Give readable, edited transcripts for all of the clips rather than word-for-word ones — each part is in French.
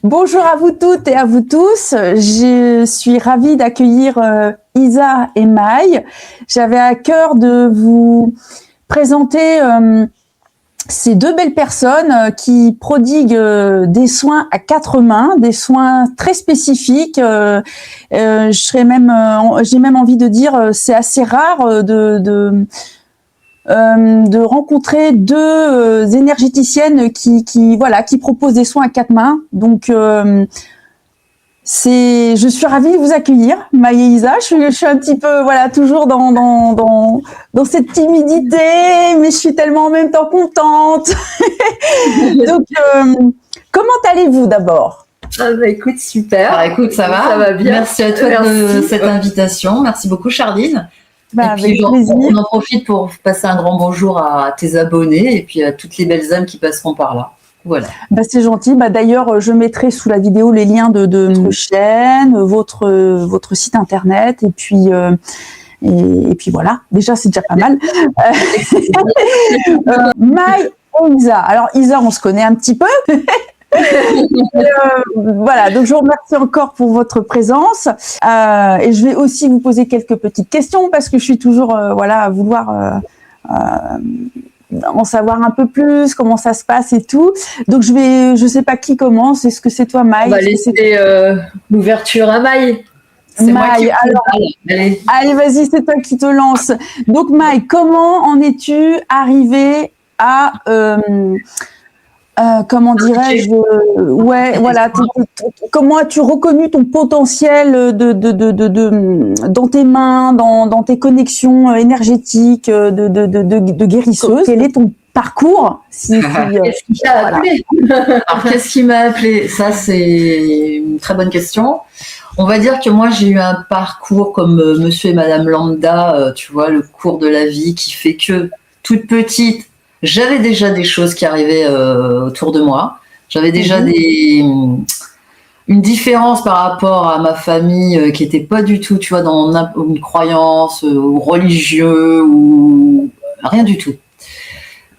Bonjour à vous toutes et à vous tous. Je suis ravie d'accueillir Isa et Maï. J'avais à cœur de vous présenter ces deux belles personnes qui prodiguent des soins à quatre mains, des soins très spécifiques. J'ai même envie de dire, c'est assez rare de rencontrer deux énergéticiennes qui proposent des soins à quatre mains. Donc je suis ravie de vous accueillir, Maï et Isa. Je suis un petit peu toujours dans cette timidité, mais je suis tellement en même temps contente. Donc comment allez-vous d'abord? Écoute, super. Écoute, ça va bien. Merci à toi de cette invitation. Merci beaucoup, Chardine. Et puis, on en profite pour passer un grand bonjour à tes abonnés et puis à toutes les belles âmes qui passeront par là. Voilà. C'est gentil. D'ailleurs, je mettrai sous la vidéo les liens de votre chaîne, votre site internet, et puis voilà. Déjà, c'est déjà pas mal. Maï et Isa. Alors, Isa, on se connaît un petit peu. Voilà, donc je vous remercie encore pour votre présence et je vais aussi vous poser quelques petites questions parce que je suis toujours à vouloir en savoir un peu plus, comment ça se passe et tout. Donc je sais pas qui commence. Est-ce que c'est toi, Maï? On va laisser l'ouverture à Maï. C'est Maï, allez, vas-y, c'est toi qui te lance. Donc Maï, comment en es-tu arrivée à comment dirais-je, comment as-tu reconnu ton potentiel dans tes mains, dans tes connexions énergétiques de guérisseuse? Quel est ton parcours? Qu'est-ce qui t'a appelé? Alors, qu'est-ce qui m'a appelé? Ça, c'est une très bonne question. On va dire que moi, j'ai eu un parcours comme monsieur et madame lambda, tu vois, le cours de la vie qui fait que, toute petite, j'avais déjà des choses qui arrivaient autour de moi. J'avais déjà une différence par rapport à ma famille qui était pas du tout, tu vois, dans une croyance ou religieux ou rien du tout.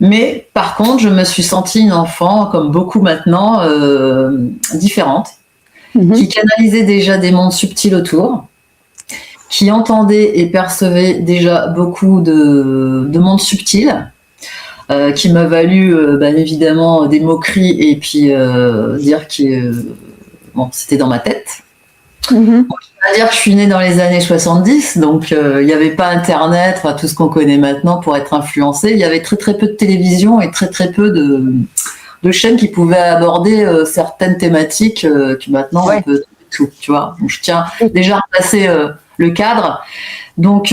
Mais par contre, je me suis sentie une enfant, comme beaucoup maintenant, différente, qui canalisait déjà des mondes subtils autour, qui entendait et percevait déjà beaucoup de mondes subtils. Qui m'a valu évidemment des moqueries et puis dire que c'était dans ma tête. On va dire que je suis née dans les années 70, donc il n'y avait pas internet, tout ce qu'on connaît maintenant pour être influencé. Il y avait très très peu de télévision et très très peu de chaînes qui pouvaient aborder certaines thématiques qui maintenant on peut tout, tu vois. Donc je tiens déjà à passer le cadre. Donc,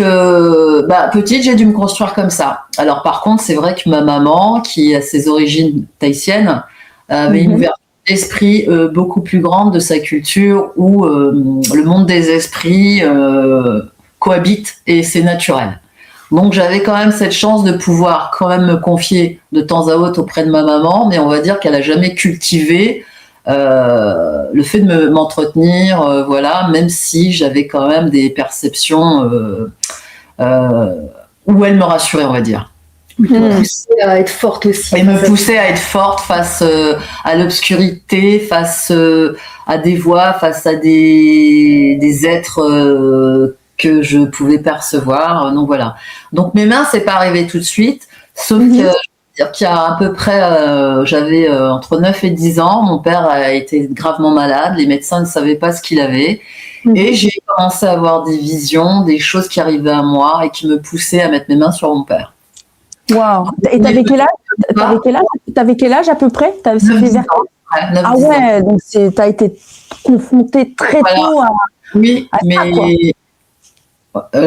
petite, j'ai dû me construire comme ça. Alors, par contre, c'est vrai que ma maman, qui a ses origines tahitiennes, avait une ouverture d'esprit beaucoup plus grande de sa culture où le monde des esprits cohabite et c'est naturel. Donc, j'avais quand même cette chance de pouvoir quand même me confier de temps à autre auprès de ma maman, mais on va dire qu'elle n'a jamais cultivé le fait de m'entretenir, même si j'avais quand même des perceptions où elle me rassurait, on va dire. Me poussait à être forte aussi. Et me poussait à être forte face à l'obscurité, face à des voix, face à des êtres que je pouvais percevoir. Donc voilà. Donc mes mains, c'est pas arrivé tout de suite, sauf que qu'il y a à peu près, j'avais entre 9 et 10 ans, mon père a été gravement malade, les médecins ne savaient pas ce qu'il avait, et j'ai commencé à avoir des visions, des choses qui arrivaient à moi et qui me poussaient à mettre mes mains sur mon père. Waouh! Et t'avais quel âge? T'avais quel âge à peu près? 9 ans. Ah ouais, donc t'as été confrontée très tôt à oui, à mais ça,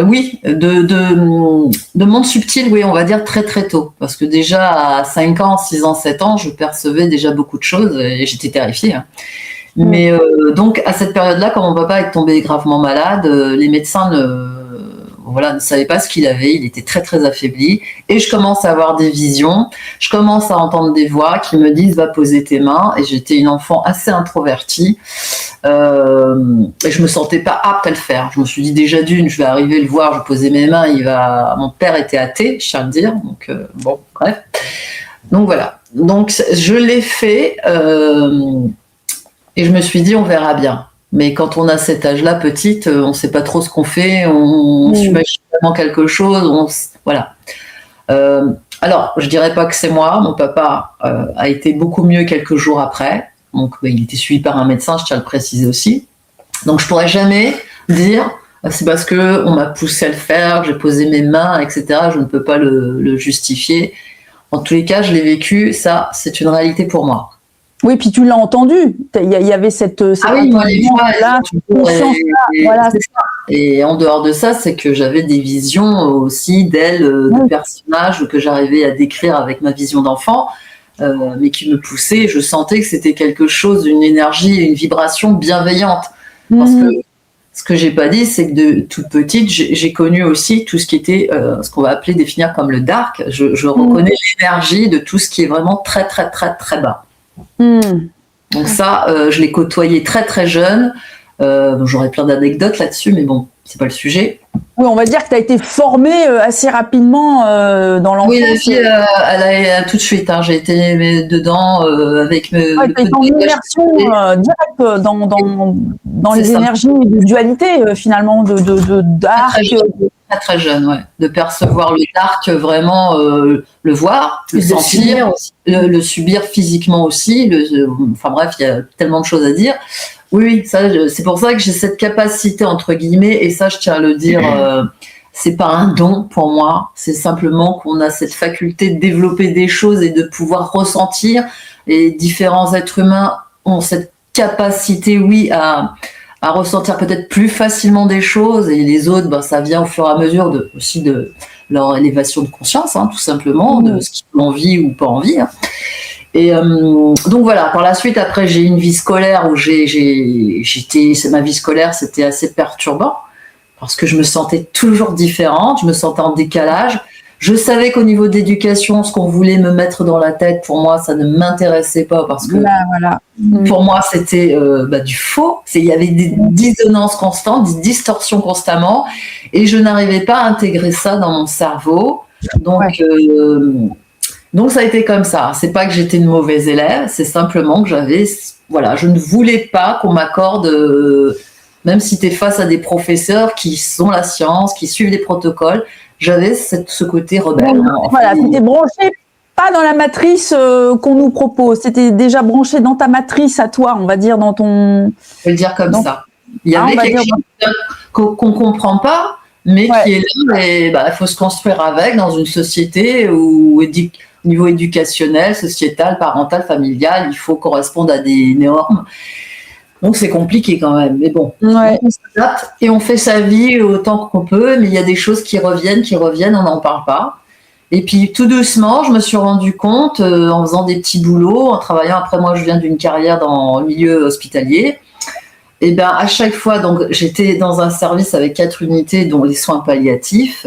oui, de monde subtil, oui, on va dire très très tôt. Parce que déjà à 5 ans, 6 ans, 7 ans, je percevais déjà beaucoup de choses et j'étais terrifiée. Mais donc à cette période-là, quand mon papa est tombé gravement malade, les médecins ne savaient pas ce qu'il avait, il était très très affaibli. Et je commence à avoir des visions, je commence à entendre des voix qui me disent va poser tes mains. Et j'étais une enfant assez introvertie. Et je me sentais pas apte à le faire. Je me suis dit déjà d'une, je vais arriver le voir, je vais poser mes mains, mon père était athée, je tiens à le dire, donc bref. Donc voilà. Donc je l'ai fait Et je me suis dit, on verra bien. Mais quand on a cet âge-là, petite, on ne sait pas trop ce qu'on fait, on s'imagine vraiment quelque chose, voilà. Alors, je dirais pas que c'est moi. Mon papa a été beaucoup mieux quelques jours après. Donc, il était suivi par un médecin, je tiens à le préciser aussi. Donc, je pourrais jamais dire c'est parce que on m'a poussé à le faire, j'ai posé mes mains, etc. Je ne peux pas le justifier. En tous les cas, je l'ai vécu. Ça, c'est une réalité pour moi. Oui, puis tu l'as entendu. Il y avait cette oui, moi, les fois, là, voilà. Et en dehors de ça, c'est que j'avais des visions aussi d'elle, de personnages que j'arrivais à décrire avec ma vision d'enfant, mais qui me poussaient. Je sentais que c'était quelque chose, une énergie, une vibration bienveillante. Parce que ce que j'ai pas dit, c'est que de toute petite, j'ai connu aussi tout ce qui était ce qu'on va définir comme le dark. Je reconnais l'énergie de tout ce qui est vraiment très, très, très, très bas. Donc ça, je l'ai côtoyé très très jeune. J'aurais plein d'anecdotes là-dessus, mais bon, c'est pas le sujet. Oui, on va dire que tu as été formée assez rapidement dans l'enfance. Oui, la fille, elle a tout de suite. Hein, j'ai été dedans avec une immersion directe dans les énergies de dualité finalement de dark. Très, très jeune, ouais. De percevoir le dark, vraiment le voir, le sentir, le subir physiquement aussi. Enfin bref, il y a tellement de choses à dire. Oui, ça, c'est pour ça que j'ai cette capacité, entre guillemets, et ça, je tiens à le dire, c'est pas un don pour moi, c'est simplement qu'on a cette faculté de développer des choses et de pouvoir ressentir. Et différents êtres humains ont cette capacité, oui, à ressentir peut-être plus facilement des choses, et les autres, ça vient au fur et à mesure aussi de leur élévation de conscience, hein, tout simplement, de ce qu'ils ont envie ou pas envie. Hein. Et donc voilà, par la suite, après, j'ai eu une vie scolaire où ma vie scolaire, c'était assez perturbant parce que je me sentais toujours différente, je me sentais en décalage. Je savais qu'au niveau d'éducation, ce qu'on voulait me mettre dans la tête, pour moi, ça ne m'intéressait pas parce que pour moi, c'était du faux. Il y avait des dissonances constantes, des distorsions constamment, et je n'arrivais pas à intégrer ça dans mon cerveau. Donc ça a été comme ça. C'est pas que j'étais une mauvaise élève, c'est simplement que je ne voulais pas qu'on m'accorde, même si tu es face à des professeurs qui sont la science, qui suivent des protocoles, j'avais ce côté rebelle. Voilà, c'était branché pas dans la matrice qu'on nous propose, c'était déjà branché dans ta matrice à toi, on va dire, dans ton... Je vais le dire comme ça. Il y avait quelque chose qu'on comprend pas, mais qui est là, et il faut se construire avec dans une société où au niveau éducationnel, sociétal, parental, familial, il faut correspondre à des normes. Donc c'est compliqué quand même, mais bon, on s'adapte et on fait sa vie autant qu'on peut, mais il y a des choses qui reviennent, on n'en parle pas. Et puis tout doucement, je me suis rendu compte en faisant des petits boulots, en travaillant. Après, moi, je viens d'une carrière dans le milieu hospitalier. Et à chaque fois, donc j'étais dans un service avec 4 unités, dont les soins palliatifs.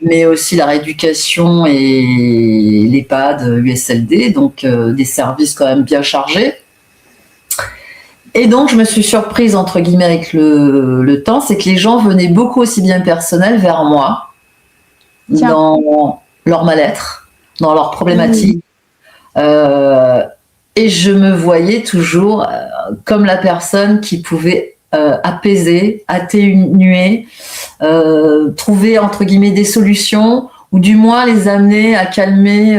Mais aussi la rééducation et l'EHPAD, USLD, donc des services quand même bien chargés. Et donc, je me suis surprise, entre guillemets, avec le temps, c'est que les gens venaient beaucoup aussi bien personnels vers moi, dans leur mal-être, dans leurs problématiques. Et je me voyais toujours comme la personne qui pouvait apaiser, atténuer, trouver entre guillemets des solutions, ou du moins les amener à calmer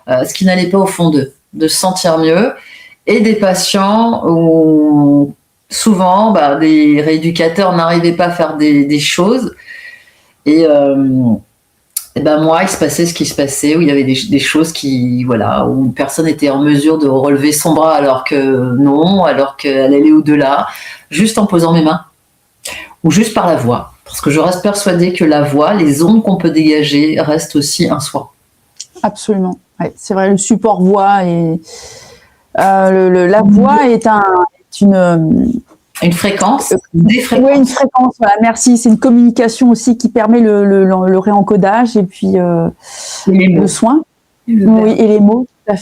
ce qui n'allait pas au fond d'eux, de se sentir mieux. Et des patients où souvent des rééducateurs n'arrivaient pas à faire des choses, et moi, il se passait ce qui se passait, où il y avait des choses où une personne était en mesure de relever son bras alors qu'elle allait au-delà, juste en posant mes mains, ou juste par la voix. Parce que je reste persuadée que la voix, les ondes qu'on peut dégager, restent aussi un soin. Absolument. Ouais, c'est vrai, le support voix et la voix est une fréquence, des fréquences. Oui, une fréquence, voilà, merci. C'est une communication aussi qui permet le réencodage et puis le soin. Oui, et les mots, tout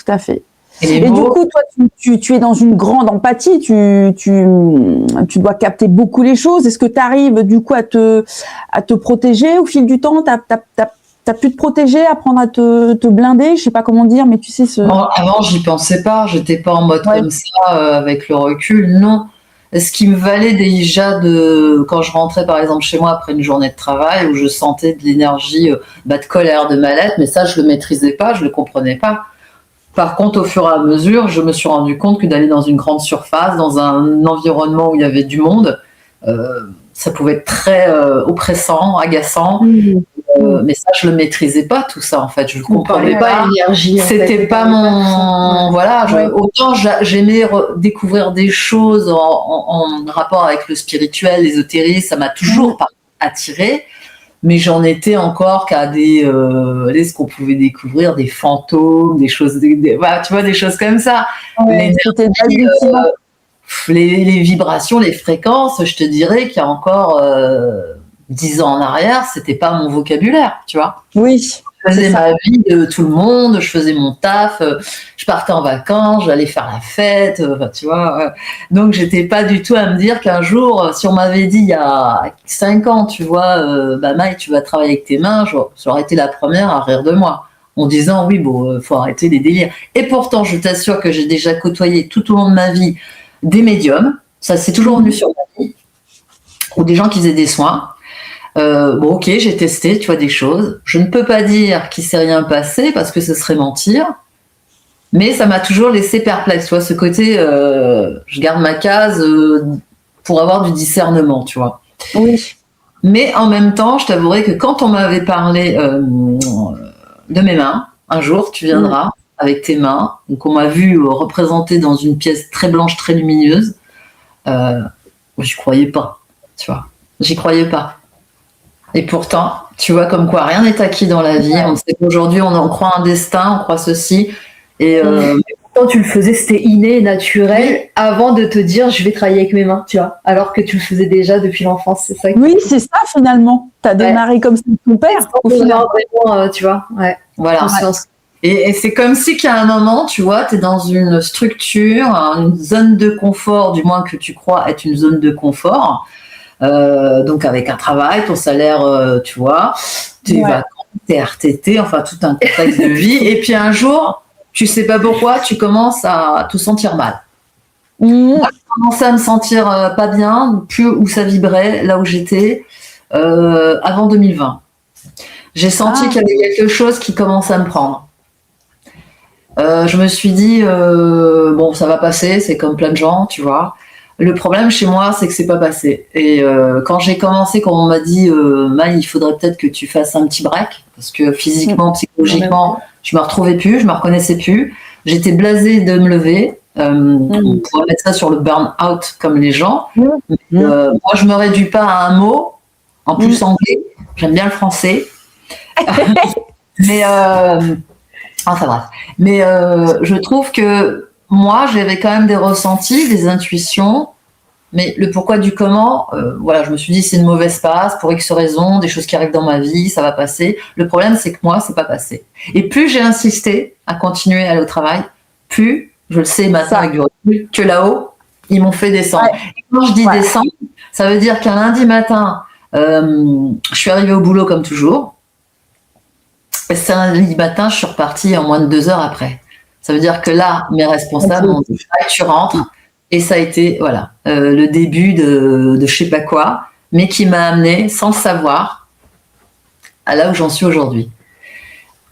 à fait. Et du coup, toi, tu es dans une grande empathie, tu dois capter beaucoup les choses. Est-ce que tu arrives du coup à te protéger au fil du temps? T'as pu te protéger, apprendre à te blinder, je sais pas comment dire, mais tu sais Avant, j'y pensais pas. J'étais pas en mode comme ça avec le recul. Non. Ce qui me valait déjà quand je rentrais par exemple chez moi après une journée de travail où je sentais de l'énergie, de colère, de mal-être, mais ça je le maîtrisais pas, je le comprenais pas. Par contre, au fur et à mesure, je me suis rendu compte que d'aller dans une grande surface, dans un environnement où il y avait du monde, ça pouvait être très oppressant, agaçant. Mais ça, je le maîtrisais pas tout ça en fait. Je le comprenais pas. L'énergie. C'était pas mon autant j'aimais découvrir des choses en rapport avec le spirituel, l'ésotérisme. Ça m'a toujours attiré. Mais j'en étais encore qu'à ce qu'on pouvait découvrir, des fantômes, des choses, voilà, tu vois, des choses comme ça. Les vibrations, les fréquences, je te dirais qu'il y a encore 10 ans en arrière, c'était pas mon vocabulaire, tu vois. Oui. Je faisais ma vie de tout le monde, je faisais mon taf, je partais en vacances, j'allais faire la fête, tu vois. Donc, j'étais pas du tout à me dire qu'un jour, si on m'avait dit il y a 5 ans, tu vois, Maï, tu vas travailler avec tes mains, j'aurais été la première à rire de moi, en disant, oui, bon, faut arrêter les délires. Et pourtant, je t'assure que j'ai déjà côtoyé tout au long de ma vie des médiums, ça c'est toujours venu sur ma vie, ou des gens qui faisaient des soins. Ok, j'ai testé, tu vois, des choses. Je ne peux pas dire qu'il s'est rien passé parce que ce serait mentir, mais ça m'a toujours laissé perplexe. Tu vois, ce côté, je garde ma case pour avoir du discernement, tu vois. Oui. Mais en même temps, je t'avouerai que quand on m'avait parlé de mes mains, un jour, tu viendras avec tes mains. Donc, on m'a vu représentée dans une pièce très blanche, très lumineuse. Je croyais pas, tu vois. J'y croyais pas. Et pourtant, tu vois, comme quoi rien n'est acquis dans la vie. On sait qu'aujourd'hui, on croit un destin, on croit ceci. Et pourtant, tu le faisais, c'était inné, naturel, avant de te dire je vais travailler avec mes mains, tu vois. Alors que tu le faisais déjà depuis l'enfance, c'est ça. Oui, c'est ça finalement. Tu as démarré comme ça avec ton père. Au final, vraiment, tu vois. Ouais. Voilà. Et c'est comme si qu'à un moment, tu vois, tu es dans une structure, une zone de confort, du moins que tu crois être une zone de confort. Donc avec un travail, ton salaire, tu vois, tes vacances, tes RTT, enfin tout un contexte de vie. Et puis un jour, tu sais pas pourquoi, tu commences à te sentir mal. Moi, je commençais à me sentir pas bien, plus où ça vibrait, là où j'étais, avant 2020. J'ai senti qu'il y avait quelque chose qui commençait à me prendre. Je me suis dit, bon, ça va passer, c'est comme plein de gens, tu vois. Le problème chez moi, c'est que c'est pas passé. Et quand j'ai commencé, quand on m'a dit, Maï, il faudrait peut-être que tu fasses un petit break, parce que physiquement, psychologiquement, je me retrouvais plus, je me reconnaissais plus. J'étais blasée de me lever. On pourrait mettre ça sur le burn-out comme les gens. Moi, je me réduis pas à un mot. En plus, anglais, j'aime bien le français. Mais enfin bref. Mais je trouve que moi, j'avais quand même des ressentis, des intuitions, mais le pourquoi du comment, voilà, je me suis dit c'est une mauvaise passe pour X raisons, des choses qui arrivent dans ma vie, ça va passer. Le problème, c'est que moi, c'est pas passé. Et plus j'ai insisté à continuer à aller au travail, plus je le sais maintenant avec du recul, que là-haut, ils m'ont fait descendre. Ouais. Et quand je dis descendre, ça veut dire qu'un lundi matin, je suis arrivée au boulot comme toujours. Et c'est un lundi matin, je suis repartie en moins de 2 heures après. Ça veut dire que là, mes responsables m'ont dit « tu rentres ». Et ça a été voilà, le début de je sais pas quoi, mais qui m'a amené, sans le savoir, à là où j'en suis aujourd'hui.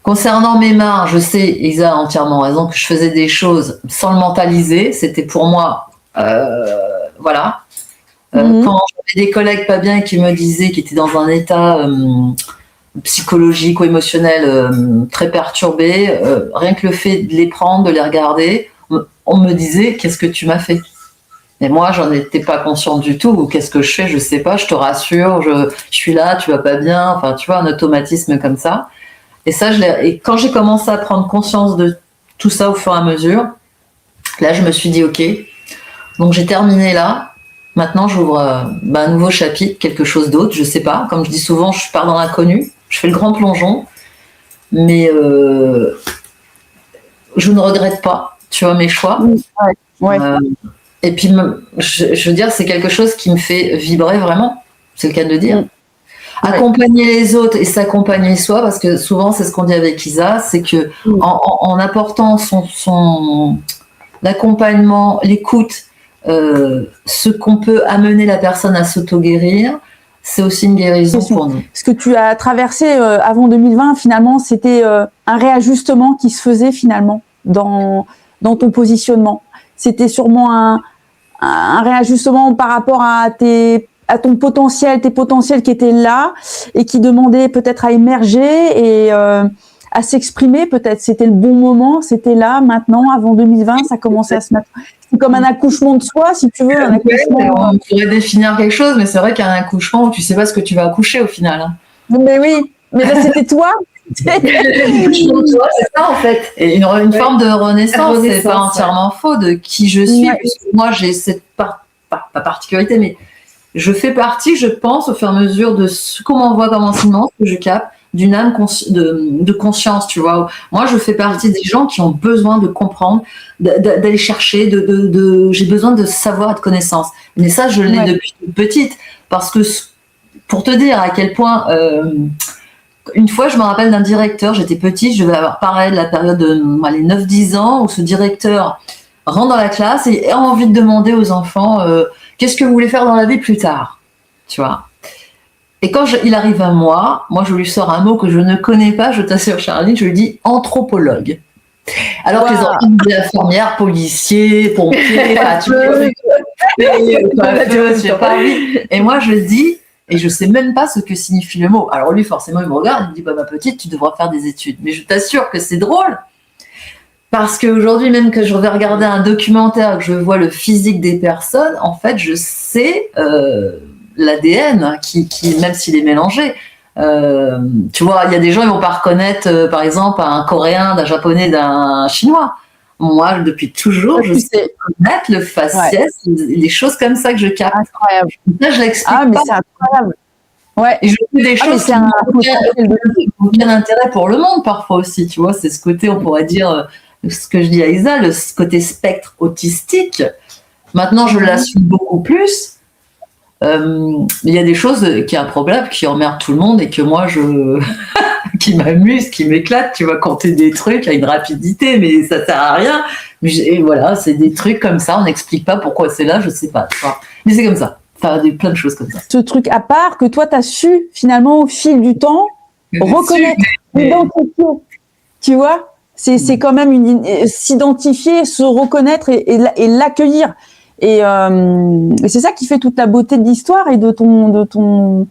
Concernant mes mains, je sais, Isa a entièrement raison, que je faisais des choses sans le mentaliser. C'était pour moi, voilà. Quand j'avais des collègues pas bien qui me disaient qu'ils étaient dans un état psychologique ou émotionnel très perturbé, rien que le fait de les prendre, de les regarder, on me disait « qu'est-ce que tu m'as fait ?» Et moi, j'en étais pas consciente du tout. Qu'est-ce que je fais? Je sais pas, je te rassure, je suis là, tu vas pas bien, enfin, tu vois, un automatisme comme ça. Et ça, et quand j'ai commencé à prendre conscience de tout ça au fur et à mesure, là, je me suis dit « ok ». Donc, j'ai terminé là. Maintenant, j'ouvre un nouveau chapitre, quelque chose d'autre, je sais pas. Comme je dis souvent, je pars dans l'inconnu. Je fais le grand plongeon. Mais je ne regrette pas, tu vois, mes choix. Ouais. Et puis, je veux dire, c'est quelque chose qui me fait vibrer vraiment. C'est le cas de le dire. accompagner les autres et s'accompagner soi, parce que souvent c'est ce qu'on dit avec Isa, c'est que en apportant l'accompagnement, l'écoute, ce qu'on peut amener la personne à s'auto-guérir, c'est aussi une guérison pour nous. Ce que tu as traversé avant 2020, finalement, c'était un réajustement qui se faisait finalement dans ton positionnement. C'était sûrement un réajustement par rapport à ton potentiel, tes potentiels qui étaient là et qui demandaient peut-être à émerger et à s'exprimer. Peut-être c'était le bon moment, c'était là, maintenant, avant 2020, ça commençait à se mettre. C'est comme un accouchement de soi, si tu veux. Un accouchement. On pourrait définir quelque chose, mais c'est vrai qu'il y a un accouchement où tu sais pas ce que tu vas accoucher au final. Hein. Mais oui, mais là c'était toi. C'est ça en fait. Et une forme de renaissance, c'est pas entièrement faux de qui je suis, puisque moi j'ai cette pas particularité, mais je fais partie, je pense, au fur et à mesure de ce qu'on m'envoie comme enseignement, ce que je capte, d'une âme de conscience, tu vois. Moi, je fais partie des gens qui ont besoin de comprendre, d'aller chercher, j'ai besoin de savoir et de connaissance. Mais ça, je l'ai depuis toute petite, parce que, pour te dire à quel point, une fois, je me rappelle d'un directeur, j'étais petite, je devais avoir pareil de la période de les 9-10 ans, où ce directeur rentre dans la classe et a envie de demander aux enfants qu'est-ce que vous voulez faire dans la vie plus tard, tu vois. Et quand il arrive à moi, je lui sors un mot que je ne connais pas, je t'assure Charline, je lui dis anthropologue. Alors que les enfants me disent infirmière, policier, pompier, et moi je dis, et je sais même pas ce que signifie le mot. Alors lui forcément il me regarde, il me dit ma petite, tu devras faire des études. Mais je t'assure que c'est drôle. Parce qu'aujourd'hui, même que je vais regarder un documentaire, que je vois le physique des personnes, en fait, je sais l'ADN, qui même s'il est mélangé. Tu vois, il y a des gens qui vont pas reconnaître, par exemple, un Coréen, d'un Japonais, d'un Chinois. Moi, depuis toujours, je sais reconnaître le faciès, les choses comme ça que je capte. Incroyable. Ça, je l'explique pas. Mais c'est incroyable. Ouais. Et je fais des choses qui ont bien intérêt pour le monde, parfois aussi. Tu vois, c'est ce côté, on pourrait dire... ce que je dis à Isa, ce côté spectre autistique, maintenant je l'assume beaucoup plus. Il y a des choses qui improbables, qui emmerdent tout le monde et que moi qui m'amuse, qui m'éclate, tu vois, compter des trucs à une rapidité, mais ça sert à rien. Et voilà, c'est des trucs comme ça, on n'explique pas pourquoi c'est là, je sais pas. Tu vois. Mais c'est comme ça, enfin, plein de choses comme ça. Ce truc à part que toi, tu as su finalement au fil du temps reconnaître, identifier, tu vois. C'est quand même s'identifier, se reconnaître et l'accueillir. Et c'est ça qui fait toute la beauté de l'histoire et de ton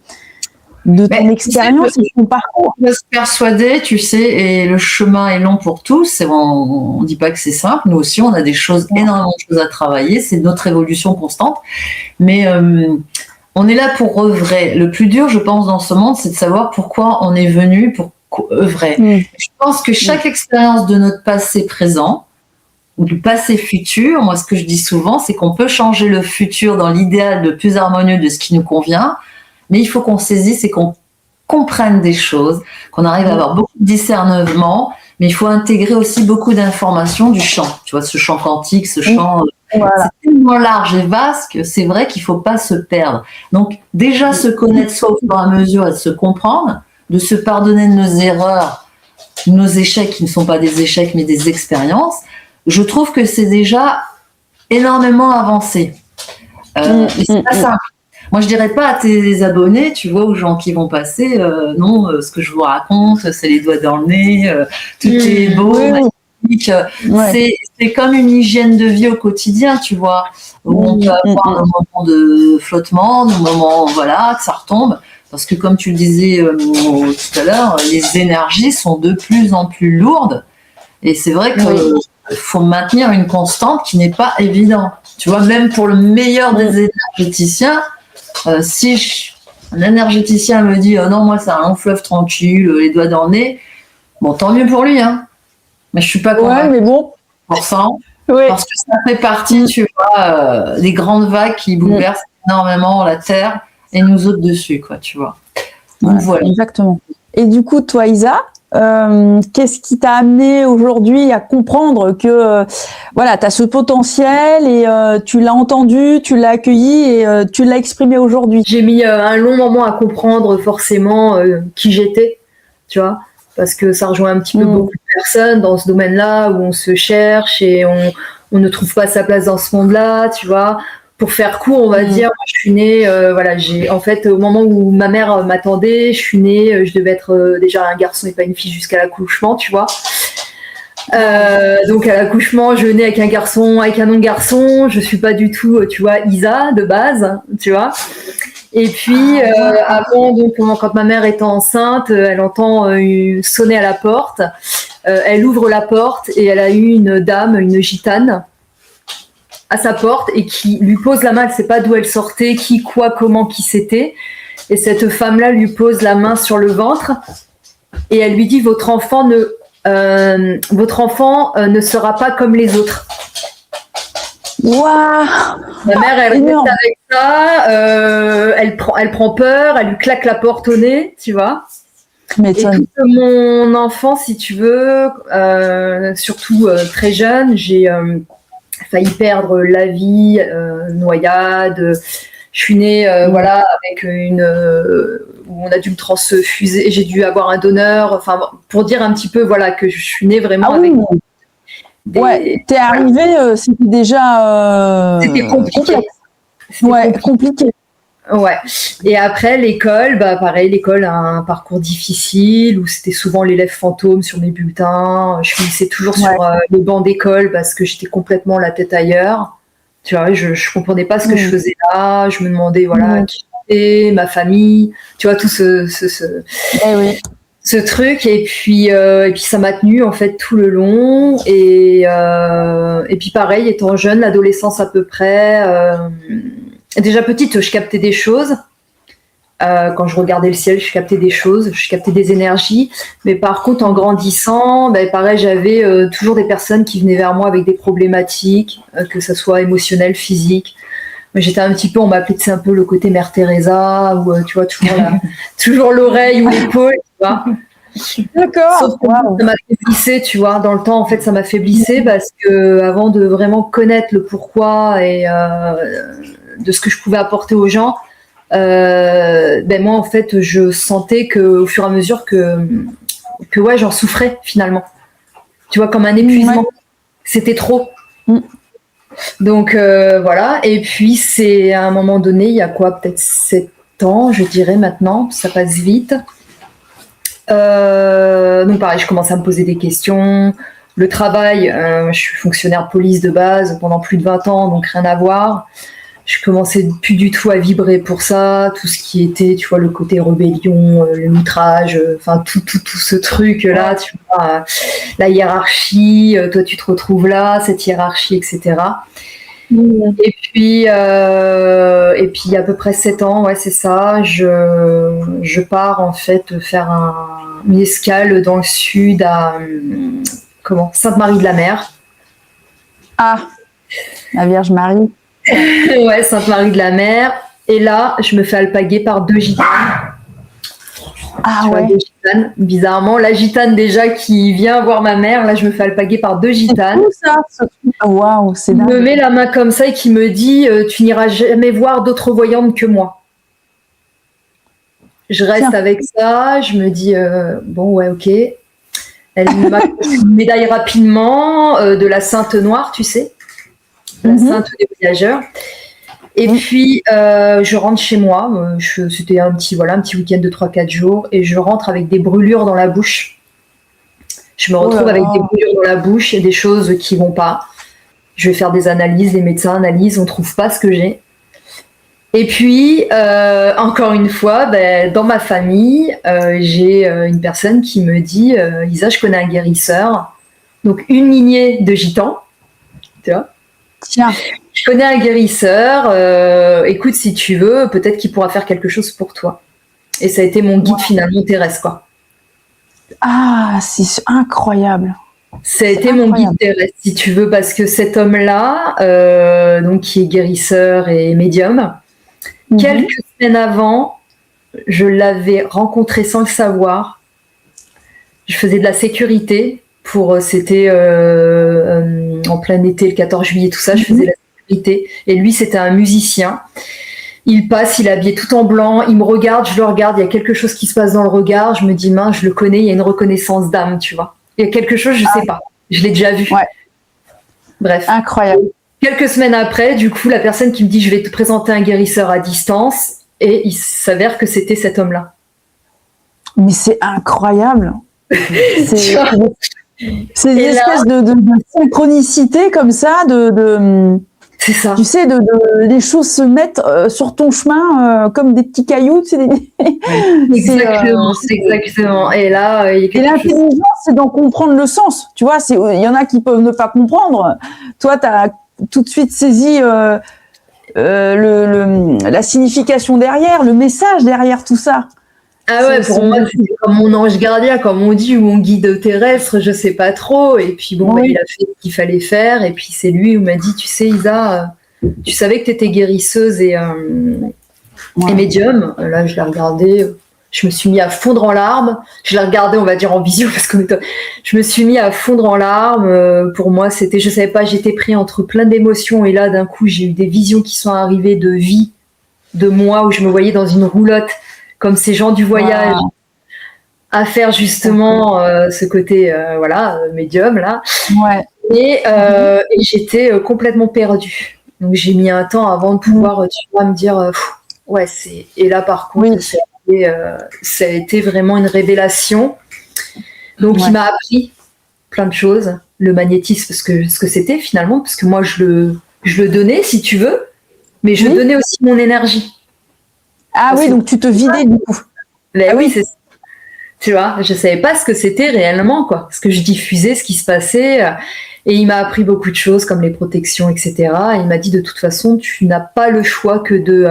expérience et de ton parcours. On peut se persuader, tu sais, et le chemin est long pour tous. On ne dit pas que c'est simple. Nous aussi, on a énormément de choses à travailler. C'est notre évolution constante. Mais on est là pour œuvrer. Le plus dur, je pense, dans ce monde, c'est de savoir pourquoi on est venu, pour œuvrer. Je pense que chaque expérience de notre passé présent ou du passé futur, moi ce que je dis souvent, c'est qu'on peut changer le futur dans l'idéal le plus harmonieux de ce qui nous convient, mais il faut qu'on saisisse et qu'on comprenne des choses, qu'on arrive à avoir beaucoup de discernement, mais il faut intégrer aussi beaucoup d'informations du champ, tu vois, ce champ quantique, ce champ... C'est tellement large et vaste que c'est vrai qu'il ne faut pas se perdre. Donc déjà se connaître soi au fur et à mesure et de se comprendre, de se pardonner de nos erreurs, nos échecs qui ne sont pas des échecs mais des expériences, je trouve que c'est déjà énormément avancé. Et c'est pas simple. Moi, je dirais pas à tes abonnés, tu vois, aux gens qui vont passer, non, ce que je vous raconte, c'est les doigts dans le nez, tout est beau, magnifique. C'est comme une hygiène de vie au quotidien, tu vois, où on peut avoir nos moments de flottement, nos moments, voilà, que ça retombe. Parce que comme tu le disais tout à l'heure, les énergies sont de plus en plus lourdes. Et c'est vrai qu'il faut maintenir une constante qui n'est pas évidente. Tu vois, même pour le meilleur des énergéticiens, si un énergéticien me dit oh non, moi c'est un long fleuve tranquille, les doigts dans le nez, bon, tant mieux pour lui. Hein. Mais je ne suis pas convaincue. Mais bon. Parce que ça fait partie, tu vois, des grandes vagues qui bouleversent énormément la Terre. Et nous autres dessus, quoi, tu vois. Donc, voilà. Exactement. Et du coup, toi, Isa, Qu'est-ce qui t'a amené aujourd'hui à comprendre que voilà, tu as ce potentiel et tu l'as entendu, tu l'as accueilli et tu l'as exprimé aujourd'hui? J'ai mis un long moment à comprendre forcément qui j'étais, tu vois, parce que ça rejoint un petit peu beaucoup de personnes dans ce domaine-là où on se cherche et on ne trouve pas sa place dans ce monde-là, tu vois. Pour faire court, on va dire, moi, je suis née, voilà, en fait, au moment où ma mère m'attendait, je suis née, je devais être déjà un garçon et pas une fille jusqu'à l'accouchement, tu vois. Donc à l'accouchement, je nais avec un garçon, avec un nom de garçon. Je suis pas du tout, tu vois, Isa de base, tu vois. Et puis avant, donc quand ma mère est enceinte, elle entend sonner à la porte. Elle ouvre la porte et elle a eu une dame, une gitane, à sa porte et qui lui pose la main. Elle ne sait pas d'où elle sortait, qui, quoi, comment, qui c'était. Et cette femme-là lui pose la main sur le ventre et elle lui dit votre enfant ne sera pas comme les autres. Waouh! Ma mère, elle reste avec ça. Elle prend peur. Elle lui claque la porte au nez, tu vois. Et toute mon enfance, si tu veux, surtout très jeune, j'ai failli perdre la vie, noyade. Je suis née, voilà, avec où on a dû me transfuser. J'ai dû avoir un donneur. Enfin, pour dire un petit peu, voilà, que je suis née vraiment avec. Ouais, t'es arrivée, c'était déjà. C'était compliqué. Compliqué. Ouais. Et après l'école, bah pareil, l'école a un parcours difficile où c'était souvent l'élève fantôme sur mes bulletins. Je finissais toujours sur les bancs d'école parce que j'étais complètement la tête ailleurs. Tu vois, je comprenais pas ce que je faisais là. Je me demandais qui j'étais, ma famille. Tu vois tout ce truc. Et puis ça m'a tenue en fait tout le long. Et puis pareil, étant jeune, l'adolescence à peu près. Déjà petite, je captais des choses. Quand je regardais le ciel, je captais des choses, je captais des énergies. Mais par contre, en grandissant, pareil, j'avais toujours des personnes qui venaient vers moi avec des problématiques, que ce soit émotionnelles, physiques. J'étais un petit peu, on m'appelait un peu le côté Mère Teresa, ou tu vois, toujours l'oreille ou l'épaule, tu vois. D'accord. Sauf que ça m'affaiblissait, tu vois. Dans le temps, en fait, ça m'affaiblissait parce que avant de vraiment connaître le pourquoi et de ce que je pouvais apporter aux gens, moi, en fait, je sentais qu'au fur et à mesure que j'en souffrais finalement. Tu vois, comme un épuisement. C'était trop. Donc voilà. Et puis c'est à un moment donné, il y a quoi, peut-être 7 ans, je dirais maintenant, ça passe vite. Donc pareil, je commence à me poser des questions. Le travail, je suis fonctionnaire police de base pendant plus de 20 ans, donc rien à voir. Je commençais plus du tout à vibrer pour ça, tout ce qui était, tu vois, le côté rébellion, le outrage, enfin tout ce truc-là, tu vois, la hiérarchie, toi tu te retrouves là, cette hiérarchie, etc. Et puis il y a à peu près 7 ans, ouais c'est ça, je pars en fait faire une escale dans le sud à Sainte-Marie-de-la-Mer. Ah, la Vierge Marie. Ouais, Sainte-Marie-de-la-Mer. Et là, je me fais alpaguer par 2 gitanes. Ah ouais. 2 gitanes. Bizarrement, la gitane déjà qui vient voir ma mère, là, je me fais alpaguer par 2 gitanes. C'est fou, ça. Waouh, c'est dingue. Me met la main comme ça et qui me dit tu n'iras jamais voir d'autres voyantes que moi. Je reste avec ça, je me dis bon ouais ok. Elle m'a une médaille rapidement de la Sainte Noire, tu sais. La Sainte des voyageurs. Et puis, je rentre chez moi. C'était un petit week-end de 3-4 jours. Et je rentre avec des brûlures dans la bouche. Je me retrouve avec des brûlures dans la bouche et des choses qui vont pas. Je vais faire des analyses. Les médecins analysent. On ne trouve pas ce que j'ai. Et puis, encore une fois, dans ma famille, j'ai une personne qui me dit Isa, je connais un guérisseur. Donc, une lignée de gitans. Tu vois. Tiens. Je connais un guérisseur, écoute si tu veux, peut-être qu'il pourra faire quelque chose pour toi. Et ça a été mon guide finalement Thérèse, quoi. Ah, c'est incroyable. Ça a été mon guide Thérèse, si tu veux, parce que cet homme-là, donc qui est guérisseur et médium, quelques semaines avant, je l'avais rencontré sans le savoir. Je faisais de la sécurité c'était en plein été, le 14 juillet, tout ça. Je faisais de la sécurité. Et lui, c'était un musicien. Il passe, il est habillé tout en blanc, il me regarde, je le regarde, il y a quelque chose qui se passe dans le regard, je me dis, mince, je le connais, il y a une reconnaissance d'âme, tu vois. Il y a quelque chose, je sais pas, je l'ai déjà vu. Ouais. Bref. Incroyable. Quelques semaines après, du coup, la personne qui me dit, je vais te présenter un guérisseur à distance, et il s'avère que c'était cet homme-là. Mais c'est incroyable. C'est une espèce de synchronicité comme ça, c'est ça. Tu sais, les choses se mettent sur ton chemin comme des petits cailloux. Tu sais, exactement. Et là, il y a quelque l'intelligence, c'est d'en comprendre le sens. Tu vois, il y en a qui peuvent ne pas comprendre. Toi, tu as tout de suite saisi la signification derrière, le message derrière tout ça. Ah ouais, pour moi, c'est comme mon ange gardien, comme on dit, ou mon guide terrestre, je sais pas trop. Et puis bon, il a fait ce qu'il fallait faire. Et puis c'est lui où m'a dit, tu sais, Isa, tu savais que tu étais guérisseuse et médium. Là, je l'ai regardé, je me suis mis à fondre en larmes. Je l'ai regardé, on va dire en visio, parce que je me suis mis à fondre en larmes. Pour moi, je savais pas, j'étais pris entre plein d'émotions. Et là, d'un coup, j'ai eu des visions qui sont arrivées de vie, de moi, où je me voyais dans une roulotte, comme ces gens du voyage, à faire justement ce côté médium là. Ouais. Et j'étais complètement perdue. Donc j'ai mis un temps avant de pouvoir me dire et là par contre ça a été vraiment une révélation. Donc il m'a appris plein de choses, le magnétisme, ce que c'était finalement, parce que moi je le donnais si tu veux, mais je donnais aussi mon énergie. Ah oui, donc tu te vidais du coup. Oui, c'est ça. Tu vois, je savais pas ce que c'était réellement, quoi. Ce que je diffusais, ce qui se passait. Et il m'a appris beaucoup de choses, comme les protections, etc. Et il m'a dit, de toute façon, tu n'as pas le choix que de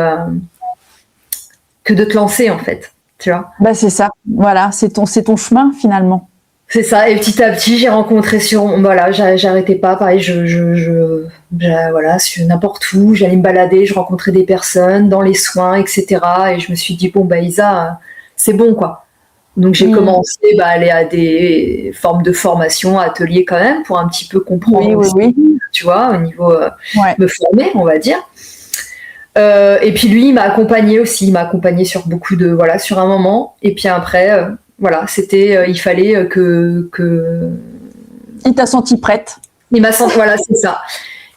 te lancer, en fait. Tu vois. Bah, c'est ça. Voilà, c'est ton chemin, finalement. C'est ça. Et petit à petit, j'ai rencontré j'arrêtais pas. Pareil, sur n'importe où, j'allais me balader, je rencontrais des personnes dans les soins, etc. Et je me suis dit, bon, Isa, c'est bon, quoi. Donc, j'ai commencé à aller à des formes de formation, ateliers quand même, pour un petit peu comprendre tu vois, au niveau me former, on va dire. Et puis lui, il m'a accompagné aussi, sur beaucoup de, sur un moment. Et puis après, c'était, il fallait que. Il t'a senti prête. Il m'a senti, c'est ça.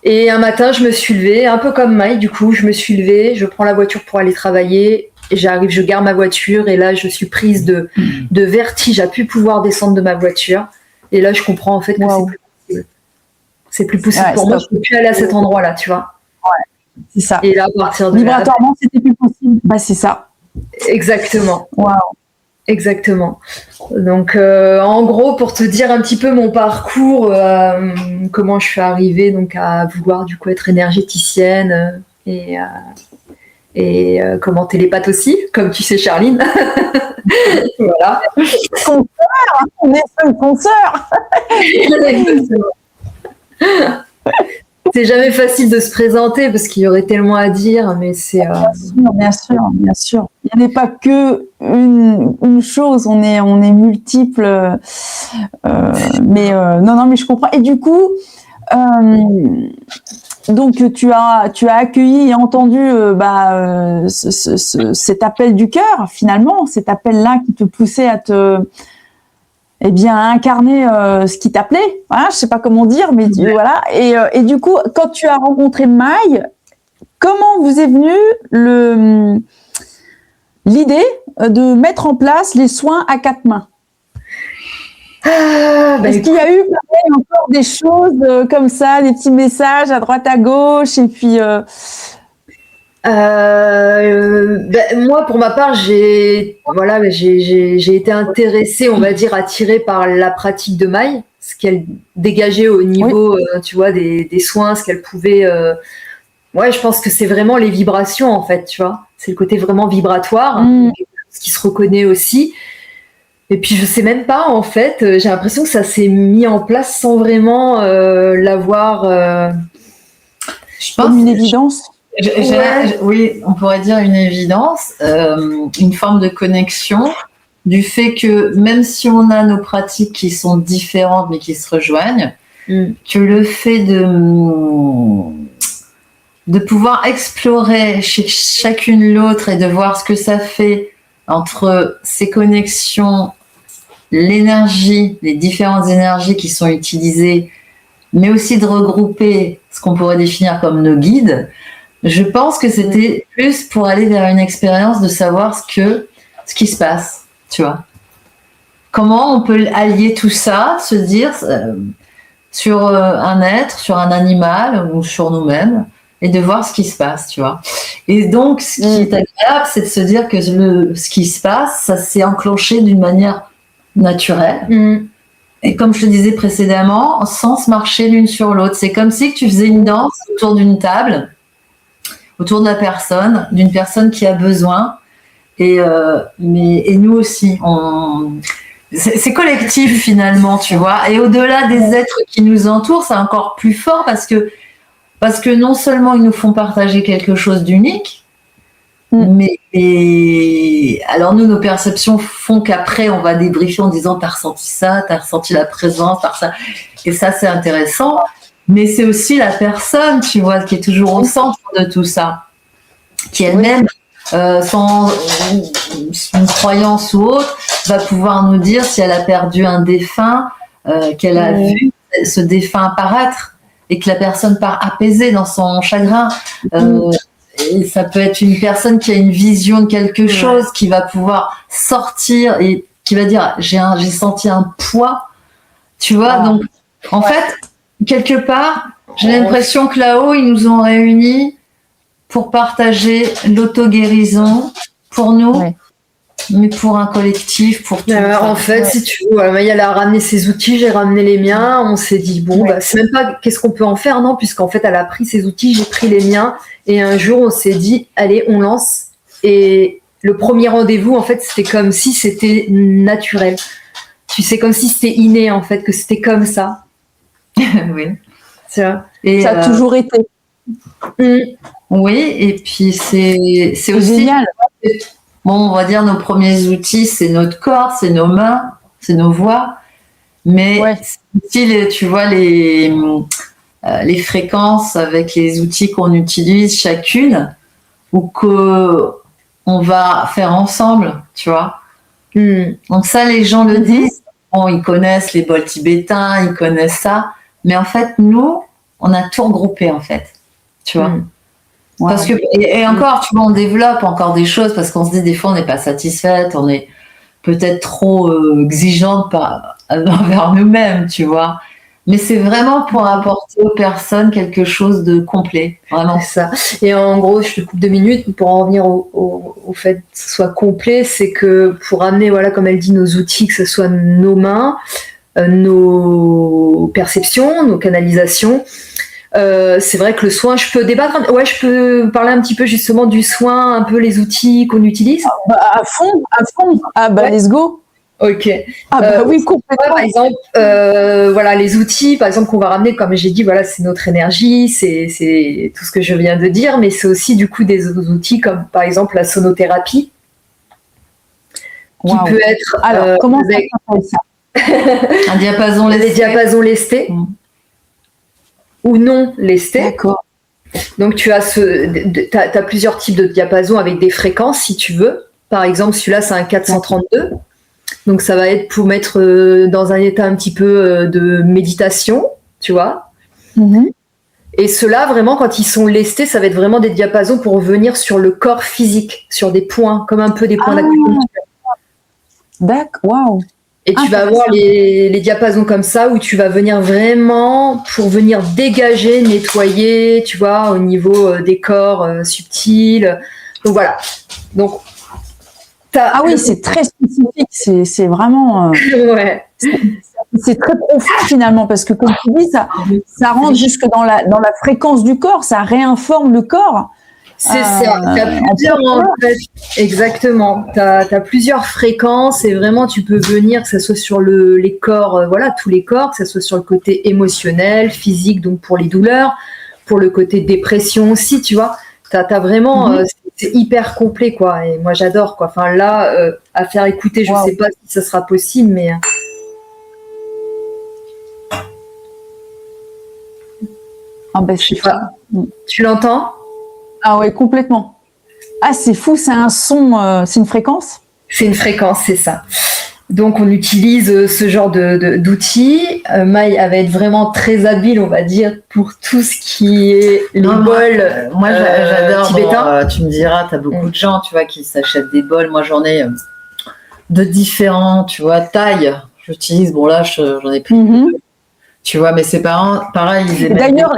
Et un matin, je me suis levée, un peu comme Maï, du coup, je me suis levée, je prends la voiture pour aller travailler. J'arrive, je gare ma voiture et là, je suis prise de vertige à plus pouvoir descendre de ma voiture. Et là, je comprends en fait que c'est plus possible. C'est plus possible pour moi, je ne peux plus aller à cet endroit-là, tu vois. Ouais, c'est ça. Et là, à partir de vibratoirement, c'était plus possible. Bah, c'est ça. Exactement. Wow. Exactement. Donc, en gros, pour te dire un petit peu mon parcours, comment je suis arrivée donc à vouloir du coup être énergéticienne et comment télépathe aussi, comme tu sais, Charline. Voilà. On est cinq consoeurs. C'est jamais facile de se présenter parce qu'il y aurait tellement à dire, mais c'est. Bien sûr. Il n'y a pas que une chose, on est multiples. Mais je comprends. Et du coup, donc tu as accueilli et entendu cet appel du cœur, finalement, cet appel-là qui te poussait à incarner ce qui t'appelait. Voilà, je sais pas comment dire, mais voilà. Et du coup, quand tu as rencontré Maï, comment vous est venue l'idée de mettre en place les soins à 4 mains? Est-ce qu'il y a eu encore des choses comme ça, des petits messages à droite à gauche et puis moi, pour ma part, j'ai été intéressée, on va dire, attirée par la pratique de Maï, ce qu'elle dégageait au niveau, tu vois, des soins, ce qu'elle pouvait. Je pense que c'est vraiment les vibrations, en fait, tu vois. C'est le côté vraiment vibratoire, ce qui se reconnaît aussi. Et puis, je sais même pas, en fait, j'ai l'impression que ça s'est mis en place sans vraiment l'avoir. Je pense une évidence. Oui, on pourrait dire une évidence, une forme de connexion, du fait que même si on a nos pratiques qui sont différentes mais qui se rejoignent, que le fait de pouvoir explorer chez chacune l'autre et de voir ce que ça fait entre ces connexions, l'énergie, les différentes énergies qui sont utilisées, mais aussi de regrouper ce qu'on pourrait définir comme nos guides, je pense que c'était plus pour aller vers une expérience de savoir ce qui se passe, tu vois. Comment on peut allier tout ça, se dire sur un être, sur un animal ou sur nous-mêmes, et de voir ce qui se passe, tu vois. Et donc, ce qui est agréable, c'est de se dire que ce qui se passe, ça s'est enclenché d'une manière naturelle. Et comme je te disais précédemment, sans se marcher l'une sur l'autre. C'est comme si tu faisais une danse autour d'une table, autour de la personne, d'une personne qui a besoin. Et nous aussi, c'est collectif finalement, tu vois. Et au-delà des êtres qui nous entourent, c'est encore plus fort parce que non seulement ils nous font partager quelque chose d'unique, mais alors nous, nos perceptions font qu'après on va débriefer en disant t'as ressenti ça, t'as ressenti la présence, t'as ça, et ça c'est intéressant. Mais c'est aussi la personne, tu vois, qui est toujours au centre de tout ça, qui elle-même, sans une croyance ou autre, va pouvoir nous dire si elle a perdu un défunt, qu'elle a vu ce défunt apparaître et que la personne part apaisée dans son chagrin. Et ça peut être une personne qui a une vision de quelque chose, qui va pouvoir sortir et qui va dire j'ai senti un poids, tu vois. Donc en fait, quelque part, j'ai l'impression que là-haut ils nous ont réunis pour partager l'auto-guérison pour nous, mais pour un collectif, pour tout. En fait, si tu veux, Maïa a ramené ses outils, j'ai ramené les miens. On s'est dit, c'est même pas qu'est-ce qu'on peut en faire, non, puisqu'en fait, elle a pris ses outils, j'ai pris les miens. Et un jour, on s'est dit, allez, on lance. Et le premier rendez-vous, en fait, c'était comme si c'était naturel. Tu sais, comme si c'était inné, en fait, que c'était comme ça. Oui. C'est vrai. Et ça a toujours été. Oui, et puis c'est aussi génial. Bon, on va dire nos premiers outils, c'est notre corps, c'est nos mains, c'est nos voix, mais c'est aussi, tu vois, les fréquences avec les outils qu'on utilise chacune ou qu'on va faire ensemble, tu vois. Donc ça, les gens le disent. Bon, ils connaissent les bols tibétains, ils connaissent ça, mais en fait, nous, on a tout regroupé, en fait, tu vois. Parce que, et encore, tu vois, on développe encore des choses parce qu'on se dit des fois on n'est pas satisfaite, on est peut-être trop exigeante envers nous-mêmes, tu vois. Mais c'est vraiment pour apporter aux personnes quelque chose de complet, vraiment. C'est ça. Et en gros, je te coupe 2 minutes pour en revenir au fait que ce soit complet, c'est que pour amener, voilà, comme elle dit, nos outils, que ce soit nos mains, nos perceptions, nos canalisations. C'est vrai que le soin, je peux débattre, je peux parler un petit peu justement du soin, un peu les outils qu'on utilise. À fond. Let's go. Ok. Oui, complètement. Par exemple, voilà, les outils, par exemple, qu'on va ramener, comme j'ai dit, voilà, c'est notre énergie, c'est tout ce que je viens de dire, mais c'est aussi du coup des outils comme par exemple la sonothérapie, qui peut être. Alors, comment ça s'appelle ça? Un diapason lesté. Les diapasons lestés. Ou non lestés. D'accord. Donc tu as t'as plusieurs types de diapasons avec des fréquences si tu veux. Par exemple, celui-là c'est un 432. Donc ça va être pour mettre dans un état un petit peu de méditation, tu vois. Et ceux-là, vraiment, quand ils sont lestés, ça va être vraiment des diapasons pour venir sur le corps physique, sur des points, comme un peu des points d'acupuncture. D'accord, waouh. Et tu vas avoir les diapasons comme ça où tu vas venir vraiment pour venir dégager, nettoyer, tu vois, au niveau des corps subtils. Donc voilà. Donc, c'est très spécifique. C'est vraiment. C'est très profond finalement parce que comme tu dis, ça rentre jusque dans la fréquence du corps, ça réinforme le corps. C'est ça, tu as plusieurs en fait. Exactement, tu as plusieurs fréquences et vraiment tu peux venir, que ce soit sur les corps, voilà, tous les corps, que ce soit sur le côté émotionnel, physique, donc pour les douleurs, pour le côté dépression aussi, tu vois, tu as vraiment, c'est hyper complet, quoi. Et moi, j'adore, quoi. Enfin, là, à faire écouter, je sais pas si ça sera possible, mais. Ah ben, Je sais pas. Tu l'entends? Ah ouais, complètement. Ah, c'est fou, c'est un son, c'est une fréquence? C'est une fréquence, c'est ça. Donc, on utilise ce genre d'outils. Maï, elle va être vraiment très habile, on va dire, pour tout ce qui est les bols. Moi, j'adore. Tibétains. Tu me diras, tu as beaucoup de gens, tu vois, qui s'achètent des bols. Moi, j'en ai de différents, tu vois, tailles. J'utilise, bon là, j'en ai plus. Tu vois, mais c'est pareil. D'ailleurs,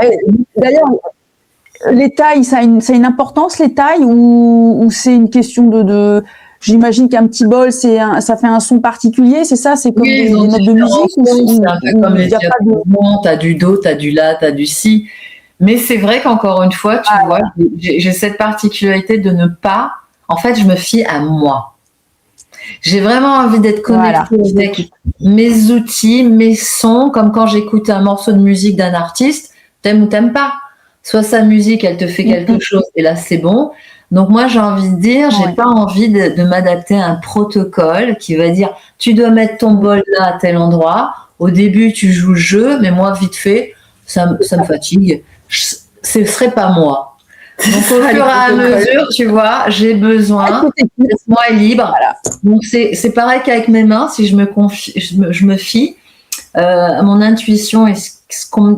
les tailles, ça a une importance, les tailles, ou c'est une question de j'imagine qu'un petit bol, ça fait un son particulier, c'est ça? C'est comme des notes de musique? C'est un peu comme les diapasons, t'as du do, t'as du la, t'as du si. Mais c'est vrai qu'encore une fois, tu vois, j'ai cette particularité de ne pas... En fait, je me fie à moi. J'ai vraiment envie d'être connectée avec mes outils, mes sons, comme quand j'écoute un morceau de musique d'un artiste, t'aimes ou t'aimes pas. Soit sa musique, elle te fait quelque chose, et là, c'est bon. Donc moi, j'ai envie de dire, j'ai pas envie de m'adapter à un protocole qui va dire, tu dois mettre ton bol là à tel endroit. Au début, tu joues le jeu, mais moi, vite fait, ça me fatigue. Ce serait pas moi. Donc au fur et à mesure, tu vois, j'ai besoin, laisse-moi libre. Donc c'est pareil qu'avec mes mains, si je me fie à mon intuition et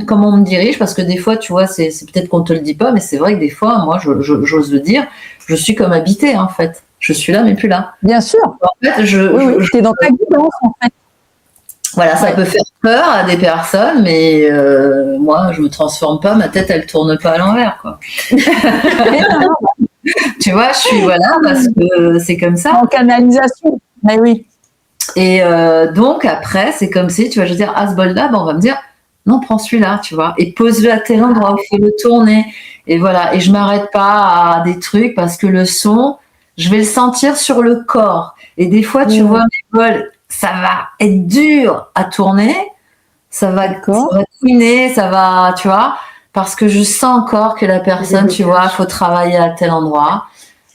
comment on me dirige, parce que des fois, tu vois, c'est peut-être qu'on te le dit pas, mais c'est vrai que des fois, moi, j'ose le dire, je suis comme habitée, en fait. Je suis là, mais plus là. Bien sûr. En fait, t'es dans ta guidance, en fait. Voilà, ça peut faire peur à des personnes, mais moi, je me transforme pas, ma tête, elle tourne pas à l'envers, quoi. Tu vois, je suis, parce que c'est comme ça. En canalisation, mais oui. Et donc, après, c'est comme si, tu vois, je veux dire, à ce bol-là, on va me dire, non, prends celui-là, tu vois, et pose-le à tel endroit, fais-le tourner. Et voilà, et je m'arrête pas à des trucs parce que le son, je vais le sentir sur le corps. Et des fois, tu vois, mes bols, ça va être dur à tourner, ça va couiner, ça va, tu vois, parce que je sens encore que la personne, tu vois, faut travailler à tel endroit.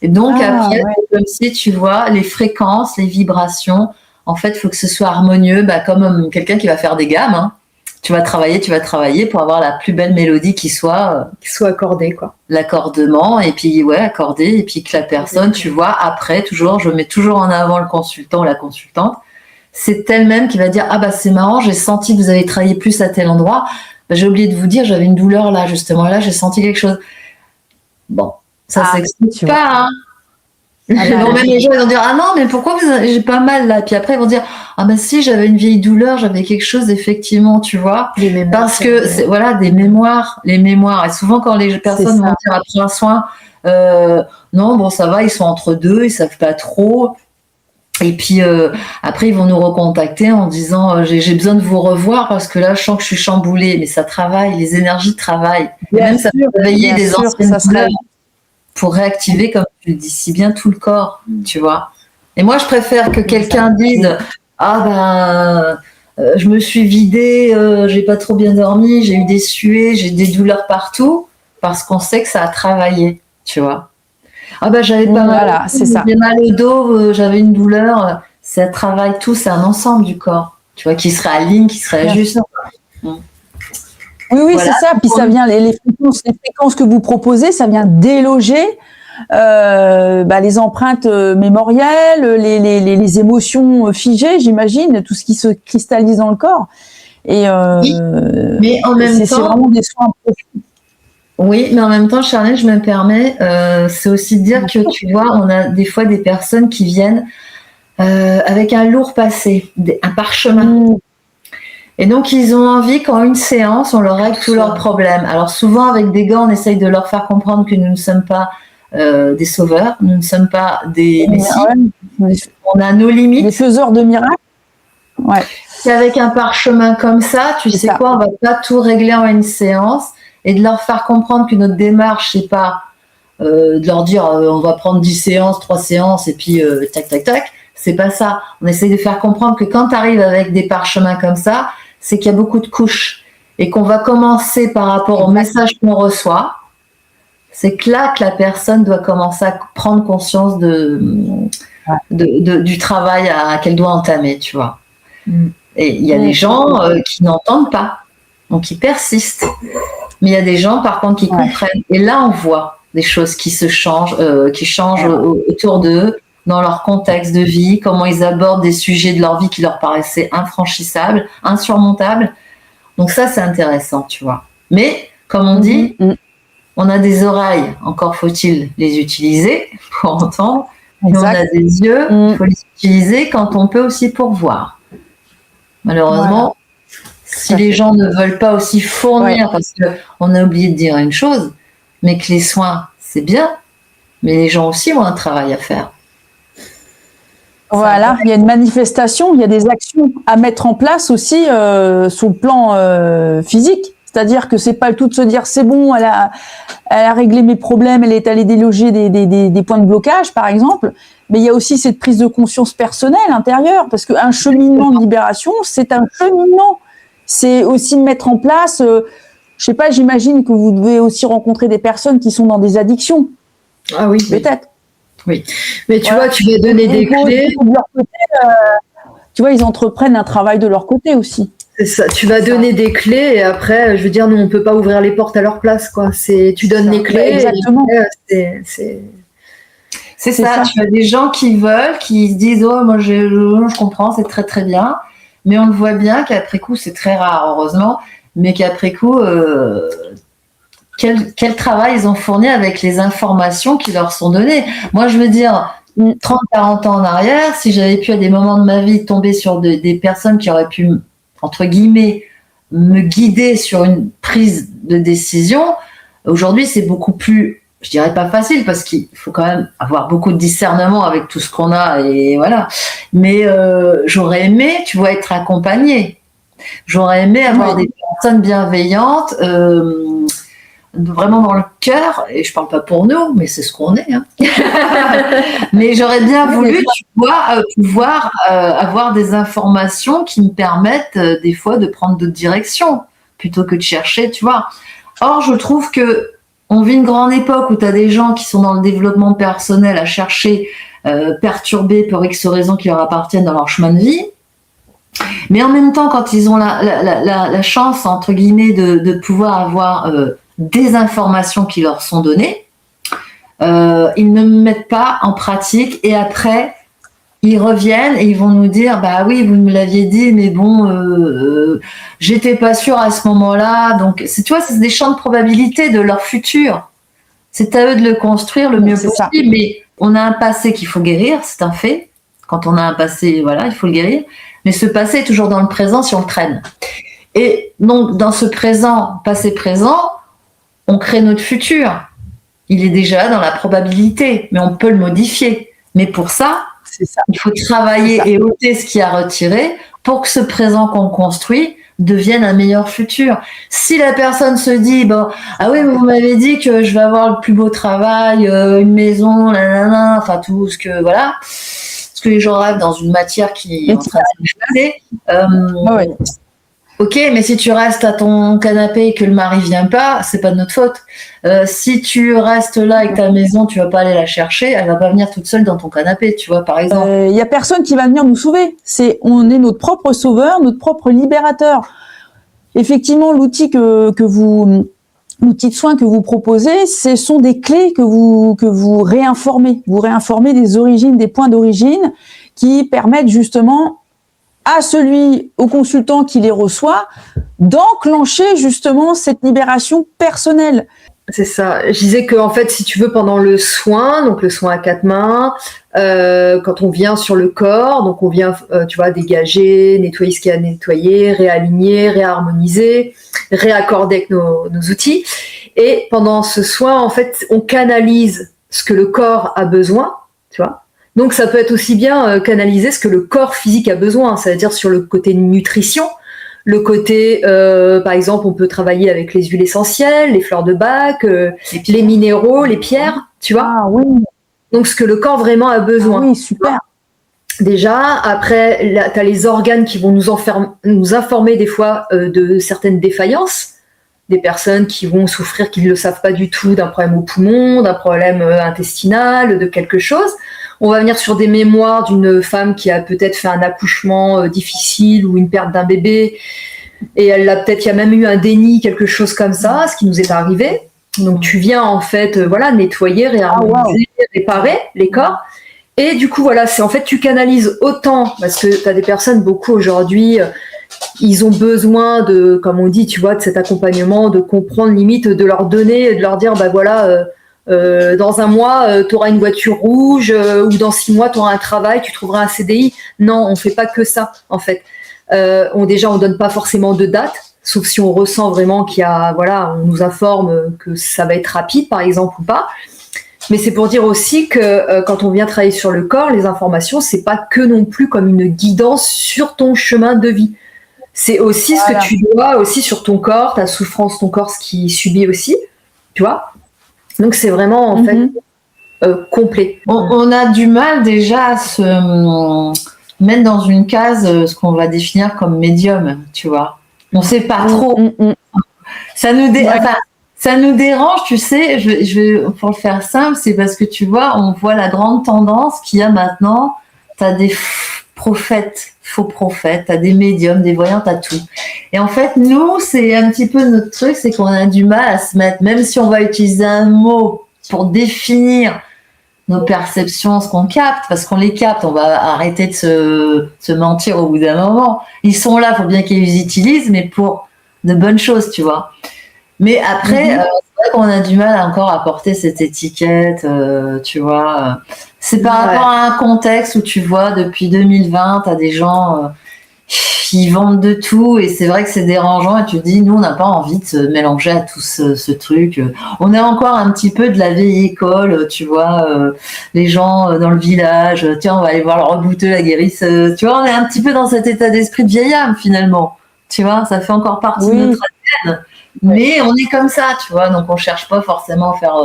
Et donc, après, c'est comme si, tu vois, les fréquences, les vibrations, en fait, il faut que ce soit harmonieux, comme quelqu'un qui va faire des gammes, hein. Tu vas travailler pour avoir la plus belle mélodie qui soit accordée, quoi. L'accordement, et puis, accordé, et puis que la personne, tu vois, après, toujours, je mets toujours en avant le consultant ou la consultante. C'est elle-même qui va dire, ah bah c'est marrant, j'ai senti que vous avez travaillé plus à tel endroit. Bah, j'ai oublié de vous dire, j'avais une douleur là, justement, là, j'ai senti quelque chose. Bon, ça s'explique pas, hein. Donc même les gens ils vont dire, ah non, mais pourquoi j'ai pas mal là? Puis après ils vont dire, ah bah si, j'avais une vieille douleur, j'avais quelque chose, effectivement, tu vois. Parce que c'est des mémoires, les mémoires. Et souvent quand les personnes vont dire après un soin, non, bon ça va, ils sont entre deux, ils savent pas trop. Et puis après ils vont nous recontacter en disant, j'ai besoin de vous revoir parce que là je sens que je suis chamboulée. Mais ça travaille, les énergies travaillent. Et même ça peut réveiller des anciennes douleurs pour réactiver, comme tu le dis si bien, tout le corps, tu vois. Et moi, je préfère que quelqu'un dise, je me suis vidée, j'ai pas trop bien dormi, j'ai eu des suées, j'ai des douleurs partout, parce qu'on sait que ça a travaillé, tu vois. J'avais pas mal, j'ai mal au dos, j'avais une douleur, ça travaille tout, c'est un ensemble du corps, tu vois, qui serait à ligne, qui serait juste. Oui, c'est ça. Puis ça vient, les fréquences que vous proposez, ça vient déloger les empreintes mémorielles, les émotions figées, j'imagine, tout ce qui se cristallise dans le corps. Et mais en même temps, c'est vraiment des soins profonds. Oui, mais en même temps, Charlène, je me permets, c'est aussi de dire que tu vois, on a des fois des personnes qui viennent avec un lourd passé, un parchemin. Et donc, ils ont envie qu'en une séance, on leur règle tous leurs problèmes. Alors, souvent, avec des gants, on essaye de leur faire comprendre que nous ne sommes pas des sauveurs, nous ne sommes pas des messies. On a nos limites. Des faiseurs de miracles. Ouais. C'est avec un parchemin comme ça, tu sais quoi, on va pas tout régler en une séance et de leur faire comprendre que notre démarche, c'est pas de leur dire on va prendre 10 séances, 3 séances et puis tac, tac, tac. C'est pas ça. On essaye de faire comprendre que quand tu arrives avec des parchemins comme ça, c'est qu'il y a beaucoup de couches et qu'on va commencer par rapport au message qu'on reçoit. c'est que là que la personne doit commencer à prendre conscience du travail qu'elle doit entamer, tu vois. Et il y a des gens qui n'entendent pas, donc ils persistent. Mais il y a des gens, par contre, qui comprennent. Et là, on voit des choses qui changent autour d'eux, dans leur contexte de vie, comment ils abordent des sujets de leur vie qui leur paraissaient infranchissables, insurmontables. Donc ça, c'est intéressant, tu vois. Mais, comme on dit, on a des oreilles, encore faut-il les utiliser pour entendre. Et on a des yeux, il faut les utiliser quand on peut aussi pour voir. Malheureusement, si les gens ne veulent pas aussi fournir, parce qu'on a oublié de dire une chose, mais que les soins, c'est bien, mais les gens aussi ont un travail à faire. Voilà, il y a une manifestation, il y a des actions à mettre en place aussi sur le plan physique. C'est-à-dire que c'est pas le tout de se dire c'est bon, elle a réglé mes problèmes, elle est allée déloger des points de blocage, par exemple. Mais il y a aussi cette prise de conscience personnelle intérieure, parce qu'un cheminement de libération, c'est un cheminement. C'est aussi mettre en place, je sais pas, j'imagine que vous devez aussi rencontrer des personnes qui sont dans des addictions. Ah oui, peut-être. Oui, mais tu vois, tu vas donner des clés. De leur côté, tu vois, ils entreprennent un travail de leur côté aussi. C'est ça, tu vas donner des clés et après, je veux dire, nous, on peut pas ouvrir les portes à leur place, quoi. Tu donnes les clés. Exactement. C'est ça. Tu as des gens qui veulent, qui se disent, oh, moi, je comprends, c'est très, très bien. Mais on le voit bien qu'après coup, c'est très rare, heureusement, mais qu'après coup, quel travail ils ont fourni avec les informations qui leur sont données. Moi, je veux dire, 30, 40 ans en arrière, si j'avais pu à des moments de ma vie tomber sur des personnes qui auraient pu, entre guillemets, me guider sur une prise de décision, aujourd'hui, c'est beaucoup plus, je dirais pas facile, parce qu'il faut quand même avoir beaucoup de discernement avec tout ce qu'on a, et voilà. Mais j'aurais aimé, tu vois, être accompagnée. J'aurais aimé avoir des personnes bienveillantes, vraiment dans le cœur, et je parle pas pour nous, mais c'est ce qu'on est. Hein. Mais j'aurais bien voulu, tu vois, pouvoir avoir des informations qui me permettent des fois de prendre d'autres directions, plutôt que de chercher, tu vois. Or, je trouve que on vit une grande époque où tu as des gens qui sont dans le développement personnel à chercher, perturber pour X raisons qui leur appartiennent dans leur chemin de vie. Mais en même temps, quand ils ont la chance, entre guillemets, de pouvoir avoir des informations qui leur sont données, ils ne mettent pas en pratique et après, ils reviennent et ils vont nous dire, bah oui, vous me l'aviez dit, mais bon, j'étais pas sûre à ce moment-là. Donc, tu vois, c'est des champs de probabilité de leur futur. C'est à eux de le construire le mieux possible, mais on a un passé qu'il faut guérir, c'est un fait. Quand on a un passé, voilà, il faut le guérir. Mais ce passé est toujours dans le présent si on le traîne. Et donc, dans ce présent, passé-présent, on crée notre futur. Il est déjà dans la probabilité, mais on peut le modifier. Mais pour ça, il faut travailler et ôter ce qui a retiré pour que ce présent qu'on construit devienne un meilleur futur. Si la personne se dit, bon, ah oui, vous m'avez dit que je vais avoir le plus beau travail, une maison, nanana, enfin tout ce que, voilà, ce que les gens rêvent dans une matière qui est en train de se passer. Ok, mais si tu restes à ton canapé et que le mari vient pas, c'est pas de notre faute. Si tu restes là avec ta maison, tu vas pas aller la chercher, elle va pas venir toute seule dans ton canapé, tu vois, par exemple. Y a personne qui va venir nous sauver. On est notre propre sauveur, notre propre libérateur. Effectivement, l'outil l'outil de soin que vous proposez, ce sont des clés que vous réinformez. Vous réinformez des origines, des points d'origine qui permettent justement au consultant qui les reçoit, d'enclencher justement cette libération personnelle. C'est ça. Je disais que en fait, si tu veux, pendant le soin, donc le soin à 4 mains, quand on vient sur le corps, donc on vient, tu vois, dégager, nettoyer ce qu'il y a à nettoyer, réaligner, réharmoniser, réaccorder avec nos outils. Et pendant ce soin, en fait, on canalise ce que le corps a besoin, tu vois. Donc, ça peut être aussi bien canaliser ce que le corps physique a besoin, c'est-à-dire sur le côté nutrition, le côté, par exemple, on peut travailler avec les huiles essentielles, les fleurs de bac, les minéraux, les pierres, tu vois. Ah oui. Donc, ce que le corps vraiment a besoin. Ah oui, super. Déjà, après, tu as les organes qui vont nous informer des fois de certaines défaillances. des personnes qui vont souffrir, qui ne le savent pas du tout, d'un problème au poumon, d'un problème intestinal, de quelque chose. On va venir sur des mémoires d'une femme qui a peut-être fait un accouchement difficile ou une perte d'un bébé, et il y a même eu un déni, quelque chose comme ça, ce qui nous est arrivé. Donc tu viens en fait nettoyer, réharmoniser, réparer les corps. Et du coup c'est en fait tu canalises autant, parce que tu as des personnes, beaucoup aujourd'hui, ils ont besoin de, comme on dit, tu vois, de cet accompagnement, de comprendre, limite de leur donner, de leur dire dans un mois tu auras une voiture rouge, ou dans 6 mois tu auras un travail, tu trouveras un CDI. Non, on fait pas que ça en fait. On donne pas forcément de date, sauf si on ressent vraiment qu'il y a, on nous informe que ça va être rapide par exemple ou pas. Mais c'est pour dire aussi que quand on vient travailler sur le corps, les informations, c'est pas que non plus comme une guidance sur ton chemin de vie. C'est aussi ce que tu dois aussi sur ton corps, ta souffrance, ton corps, ce qui subit aussi, tu vois. Donc c'est vraiment en fait complet. On a du mal déjà à se mettre dans une case, ce qu'on va définir comme médium, tu vois. On sait pas trop. Ça nous dérange, tu sais. Pour le faire simple, c'est parce que tu vois, on voit la grande tendance qu'il y a maintenant. T'as des prophètes, faux prophètes, t'as des médiums, des voyants, t'as tout. Et en fait, nous, c'est un petit peu notre truc, c'est qu'on a du mal à se mettre, même si on va utiliser un mot pour définir nos perceptions, ce qu'on capte, parce qu'on les capte, on va arrêter de se mentir au bout d'un moment. Ils sont là, faut bien qu'ils les utilisent, mais pour de bonnes choses, tu vois. Mais après, c'est vrai qu'on a du mal encore à porter cette étiquette, tu vois. C'est par rapport à un contexte où tu vois, depuis 2020, tu as des gens qui vendent de tout, et c'est vrai que c'est dérangeant, et tu te dis, nous, on n'a pas envie de se mélanger à tout ce truc. On est encore un petit peu de la vieille école, tu vois, les gens dans le village, tiens, on va aller voir le rebouteux, la guérisse. Tu vois, on est un petit peu dans cet état d'esprit de vieille âme, finalement. Tu vois, ça fait encore partie de notre ADN. Mais on est comme ça, tu vois, donc on cherche pas forcément à faire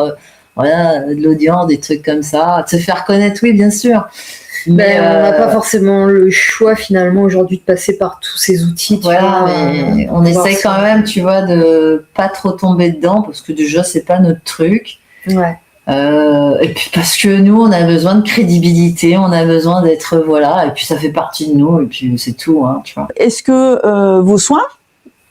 de l'audience, des trucs comme ça, de se faire connaître, oui, bien sûr. Mais on n'a pas forcément le choix finalement aujourd'hui de passer par tous ces outils. Mais on essaye quand même, tu vois, de pas trop tomber dedans, parce que déjà c'est pas notre truc. Et puis parce que nous, on a besoin de crédibilité, on a besoin d'être et puis ça fait partie de nous, et puis c'est tout, hein, tu vois. Est-ce que vos soins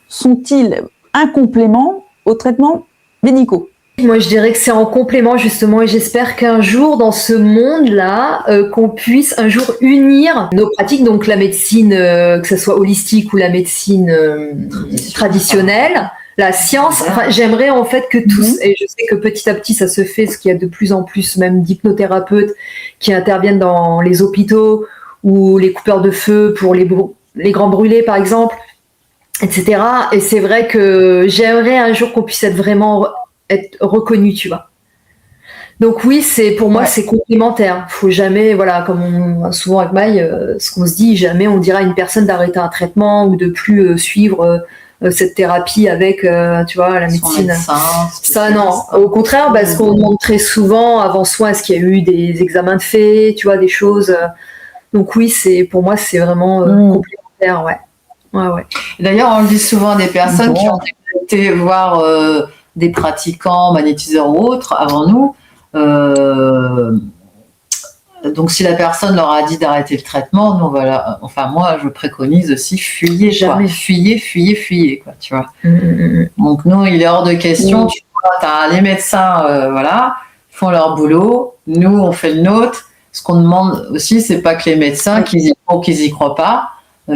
sont-ils un complément aux traitements médicaux? Moi, je dirais que c'est en complément, justement, et j'espère qu'un jour, dans ce monde-là, qu'on puisse un jour unir nos pratiques, donc la médecine, que ce soit holistique ou la médecine traditionnelle, la science. Enfin, j'aimerais en fait que tous, et je sais que petit à petit, ça se fait, parce qu'il y a de plus en plus même d'hypnothérapeutes qui interviennent dans les hôpitaux ou les coupeurs de feu pour les grands brûlés, par exemple, etc. Et c'est vrai que j'aimerais un jour qu'on puisse être reconnu, tu vois. Donc oui, pour moi, c'est complémentaire. Faut jamais, comme souvent avec Maï, ce qu'on se dit, jamais on dira à une personne d'arrêter un traitement ou de plus suivre cette thérapie avec, tu vois, la médecine. Ça, non. Au contraire, parce qu'on demande très souvent avant soin, est-ce qu'il y a eu des examens de fait, tu vois, des choses. Donc oui, pour moi, c'est vraiment complémentaire, ouais. D'ailleurs, on le dit souvent à des personnes qui ont été voir des pratiquants, magnétiseurs ou autres avant nous. Donc, si la personne leur a dit d'arrêter le traitement, nous, moi, je préconise aussi fuyez, jamais. Fuyez, quoi, tu vois. Donc, nous, il est hors de question. Tu vois, t'as les médecins, ils font leur boulot. Nous, on fait le nôtre. Ce qu'on demande aussi, c'est pas que les médecins, qu'ils y croient ou qu'ils y croient pas,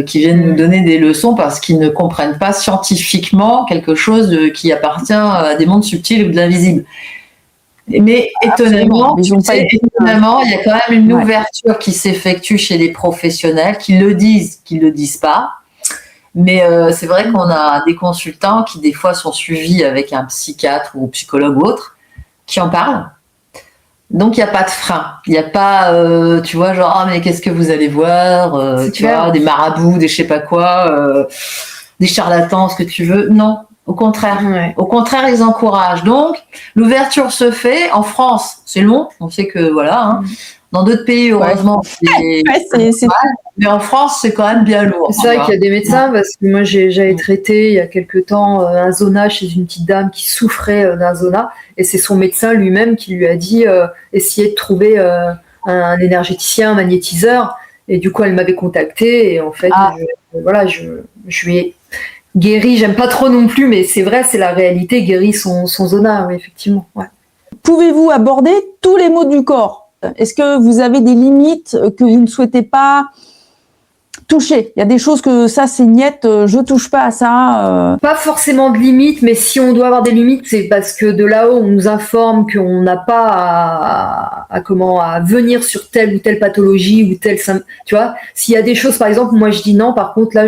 qui viennent nous donner des leçons parce qu'ils ne comprennent pas scientifiquement quelque chose qui appartient à des mondes subtils ou de l'invisible. Mais étonnamment, il y a quand même une ouverture qui s'effectue chez les professionnels, qui le disent pas. Mais c'est vrai qu'on a des consultants qui des fois sont suivis avec un psychiatre ou psychologue ou autre, qui en parlent. Donc, il n'y a pas de frein. Il n'y a pas, tu vois, genre, mais qu'est-ce que vous allez voir tu vois, des marabouts, des je sais pas quoi, des charlatans, ce que tu veux. Non, au contraire. Au contraire, ils encouragent. Donc, l'ouverture se fait. En France, c'est long. On sait que, Dans d'autres pays, heureusement, c'est mais en France, c'est quand même bien lourd. C'est vrai qu'il y a des médecins, parce que moi, j'avais traité il y a quelque temps un zona chez une petite dame qui souffrait d'un zona, et c'est son médecin lui-même qui lui a dit essayez de trouver un énergéticien, un magnétiseur, et du coup, elle m'avait contacté, et en fait, je lui ai guéri, j'aime pas trop non plus, mais c'est vrai, c'est la réalité, guéri son zona, oui, effectivement. Ouais. Pouvez-vous aborder tous les maux du corps? Est-ce que vous avez des limites que vous ne souhaitez pas toucher? Il y a des choses que ça, c'est niette, je touche pas à ça. Pas forcément de limites, mais si on doit avoir des limites, c'est parce que de là-haut, on nous informe qu'on n'a pas à venir sur telle ou telle pathologie ou telle, tu vois. S'il y a des choses, par exemple, moi je dis non, par contre là,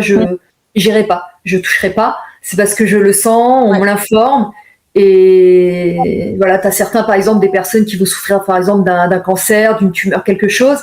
j'irai pas, je toucherai pas. C'est parce que je le sens, on me l'informe. Et voilà, tu as certains, par exemple, des personnes qui vont souffrir, par exemple, d'un cancer, d'une tumeur, quelque chose.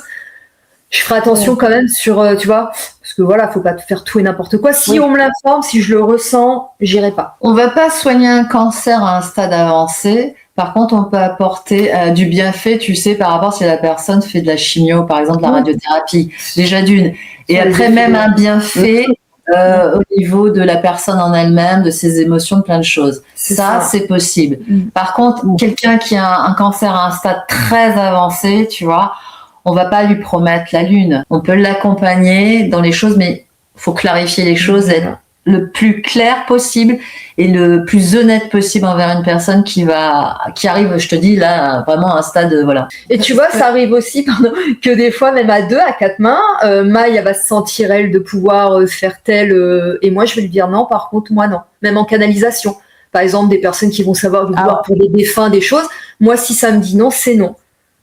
Je ferai attention quand même sur, tu vois, parce que voilà, faut pas faire tout et n'importe quoi. Si on me l'informe, si je le ressens, j'irai pas. On va pas soigner un cancer à un stade avancé. Par contre, on peut apporter du bienfait, tu sais, par rapport si la personne fait de la chimio, par exemple, la radiothérapie, déjà d'une. Et après, même un bienfait au niveau de la personne en elle-même, de ses émotions, de plein de choses. Ça, c'est possible. Par contre, quelqu'un qui a un cancer à un stade très avancé, tu vois, on va pas lui promettre la lune. On peut l'accompagner dans les choses, mais faut clarifier les choses, être le plus clair possible et le plus honnête possible envers une personne qui arrive, je te dis là, vraiment à un stade, voilà. Et tu vois, ça arrive aussi, que des fois, même à 2, à 4 mains, Maï, elle va se sentir, elle, de pouvoir faire tel, et moi, je vais lui dire non, par contre, moi, non. Même en canalisation. Par exemple, des personnes qui vont savoir vouloir pour des défunts, des choses. Moi, si ça me dit non, c'est non.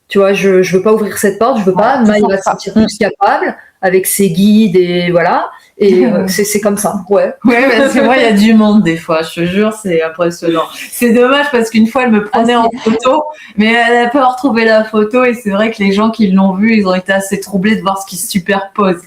Tu vois, je veux pas ouvrir cette porte, je veux pas. Maï va se sentir plus capable avec ses guides et voilà. Et c'est comme ça. Ouais, parce que moi, il y a du monde des fois, je te jure, c'est impressionnant. C'est dommage parce qu'une fois, elle me prenait en photo, mais elle a pas retrouvé la photo et c'est vrai que les gens qui l'ont vue, ils ont été assez troublés de voir ce qui se superpose.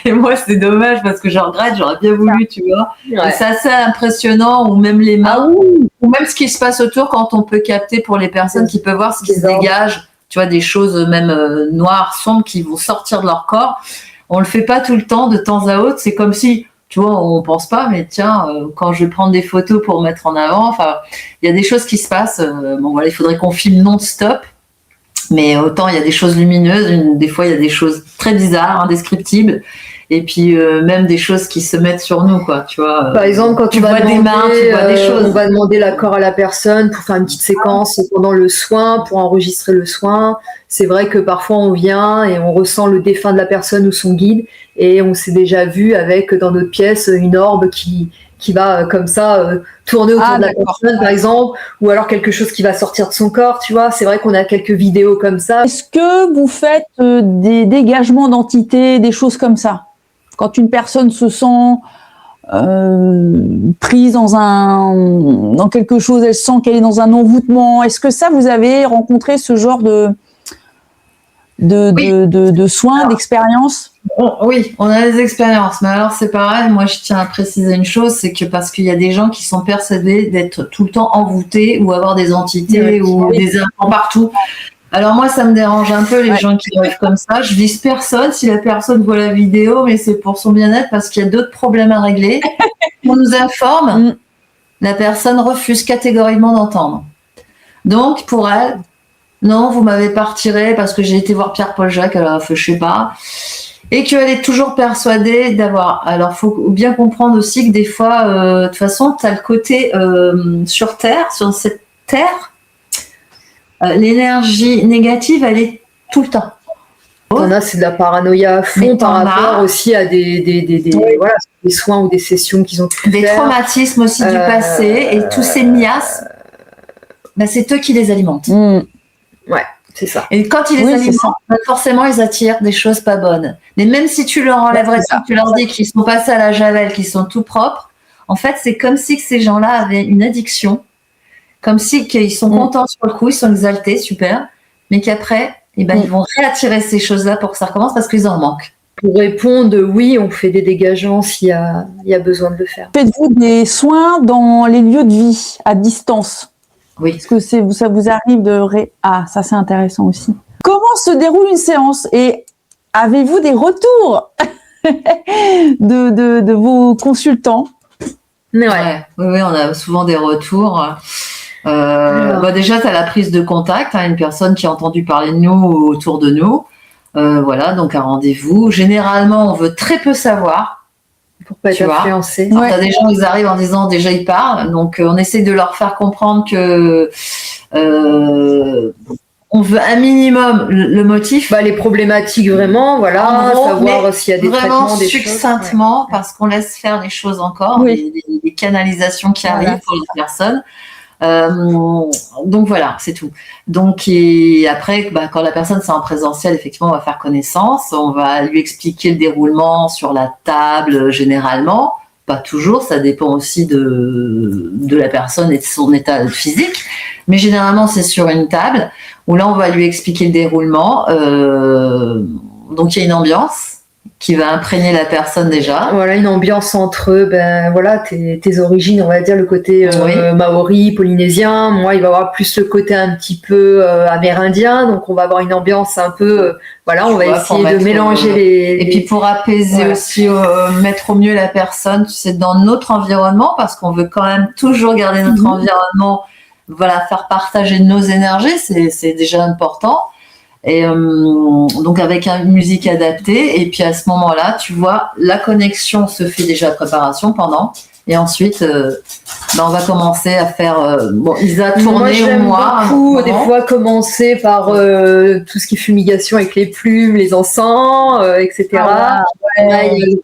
Et moi, c'est dommage parce que je regrette, j'aurais bien voulu, tu vois. Ouais. C'est assez impressionnant, ou même les mains, ou même ce qui se passe autour quand on peut capter pour les personnes qui peuvent voir ce qui se dégage. Tu vois, des choses même noires, sombres qui vont sortir de leur corps. On le fait pas tout le temps, de temps à autre. C'est comme si, tu vois, on pense pas, mais tiens, quand je vais prendre des photos pour mettre en avant, enfin, il y a des choses qui se passent. Bon, voilà, il faudrait qu'on filme non-stop. Mais autant, il y a des choses lumineuses, des fois, il y a des choses très bizarres, indescriptibles. Et puis, même des choses qui se mettent sur nous, quoi, tu vois. Par exemple, quand tu vois des mains, tu vois des choses. On va demander l'accord à la personne pour faire une petite séquence pendant le soin, pour enregistrer le soin. C'est vrai que parfois, on vient et on ressent le défunt de la personne ou son guide. Et on s'est déjà vu avec, dans notre pièce, une orbe qui va comme ça tourner autour de la personne, par exemple, ou alors quelque chose qui va sortir de son corps, tu vois. C'est vrai qu'on a quelques vidéos comme ça. Est-ce que vous faites des dégagements d'entités, des choses comme ça? Quand une personne se sent prise dans quelque chose, elle sent qu'elle est dans un envoûtement. Est-ce que ça, vous avez rencontré ce genre de soins, d'expériences? Oui, on a des expériences, mais alors c'est pareil, moi je tiens à préciser une chose, c'est que parce qu'il y a des gens qui sont persuadés d'être tout le temps envoûtés ou avoir des entités ou des enfants partout. Alors moi ça me dérange un peu les gens qui arrivent comme ça, je vise personne, si la personne voit la vidéo, mais c'est pour son bien-être parce qu'il y a d'autres problèmes à régler. On nous informe, la personne refuse catégoriquement d'entendre. Donc pour elle, non, vous m'avez pas retiré parce que j'ai été voir Pierre-Paul Jacques, alors je sais pas. Et qu'elle est toujours persuadée d'avoir. Alors, faut bien comprendre aussi que des fois, de toute façon, tu as le côté sur Terre, sur cette Terre, l'énergie négative, elle est tout le temps. C'est de la paranoïa à fond par rapport aussi à des soins ou des sessions qu'ils ont pu faire. Des traumatismes aussi du passé et tous ces miasmes, c'est eux qui les alimentent. Ouais. C'est ça. Et quand ils les alimentent, forcément, ils attirent des choses pas bonnes. Mais même si tu leur enlèverais ça, tu leur dis qu'ils sont passés à la javel, qu'ils sont tout propres, en fait, c'est comme si ces gens-là avaient une addiction, comme si qu'ils sont contents sur le coup, ils sont exaltés, super, mais qu'après, ils vont réattirer ces choses-là pour que ça recommence parce qu'ils en manquent. Pour répondre, oui, on fait des dégagements s'il y a besoin de le faire. Faites-vous des soins dans les lieux de vie, à distance? Oui. Est-ce que ça vous arrive de... Ah, ça c'est intéressant aussi. comment se déroule une séance et avez-vous des retours de vos consultants? Ouais. Oui, on a souvent des retours. Déjà, tu as la prise de contact, hein, une personne qui a entendu parler de nous autour de nous. Voilà, donc un rendez-vous. Généralement, on veut très peu savoir. Pour pas être influencé. Tu as des gens qui arrivent en disant déjà ils parlent, donc on essaie de leur faire comprendre que on veut un minimum le motif. Les problématiques vraiment, voilà, gros, savoir s'il y a des traitements, des succinctement, choses, parce qu'on laisse faire les choses encore, les canalisations qui arrivent pour les personnes. Donc voilà, c'est tout. Donc et après, quand la personne c'est en présentiel, effectivement, on va faire connaissance, on va lui expliquer le déroulement sur la table généralement, pas toujours, ça dépend aussi de la personne et de son état physique, mais généralement c'est sur une table où là on va lui expliquer le déroulement. Donc il y a une ambiance qui va imprégner la personne déjà. Voilà, une ambiance entre tes origines, on va dire le côté maori, polynésien. Moi, il va y avoir plus le côté un petit peu amérindien, donc on va avoir une ambiance un peu, on va essayer de mélanger les... Et puis pour apaiser aussi, mettre au mieux la personne, tu sais, dans notre environnement, parce qu'on veut quand même toujours garder notre environnement, faire partager nos énergies, c'est déjà important. Et donc avec une musique adaptée, et puis à ce moment-là, tu vois, la connexion se fait déjà préparation pendant, et ensuite, on va commencer à faire. Isa tourner au moi. Beaucoup, des fois commencer par tout ce qui est fumigation avec les plumes, les encens, etc. Elle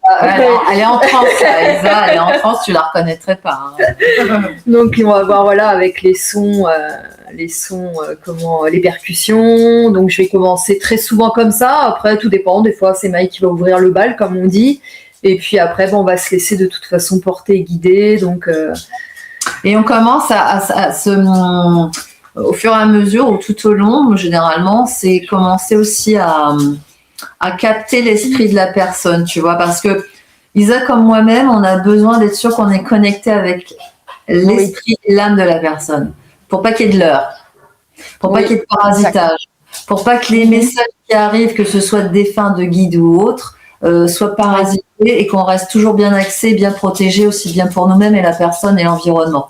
est en transe, Isa, elle est en transe, tu la reconnaîtrais pas. Hein. Donc on va voir avec les sons. Les percussions. Donc je vais commencer très souvent comme ça. Après, tout dépend. Des fois, c'est Maï qui va ouvrir le bal, comme on dit. Et puis après, on va se laisser de toute façon porter et guider. Donc, et on commence à se... Au fur et à mesure, ou tout au long, généralement, c'est commencer aussi à capter l'esprit de la personne, tu vois. Parce que Isa, comme moi-même, on a besoin d'être sûr qu'on est connecté avec l'esprit et l'âme de la personne. Pour pas qu'il y ait de leurre, pour pas qu'il y ait de parasitage, pour pas que les messages qui arrivent, que ce soit de défunts, de guides ou autres, soient parasités et qu'on reste toujours bien axé, bien protégé, aussi bien pour nous-mêmes et la personne et l'environnement.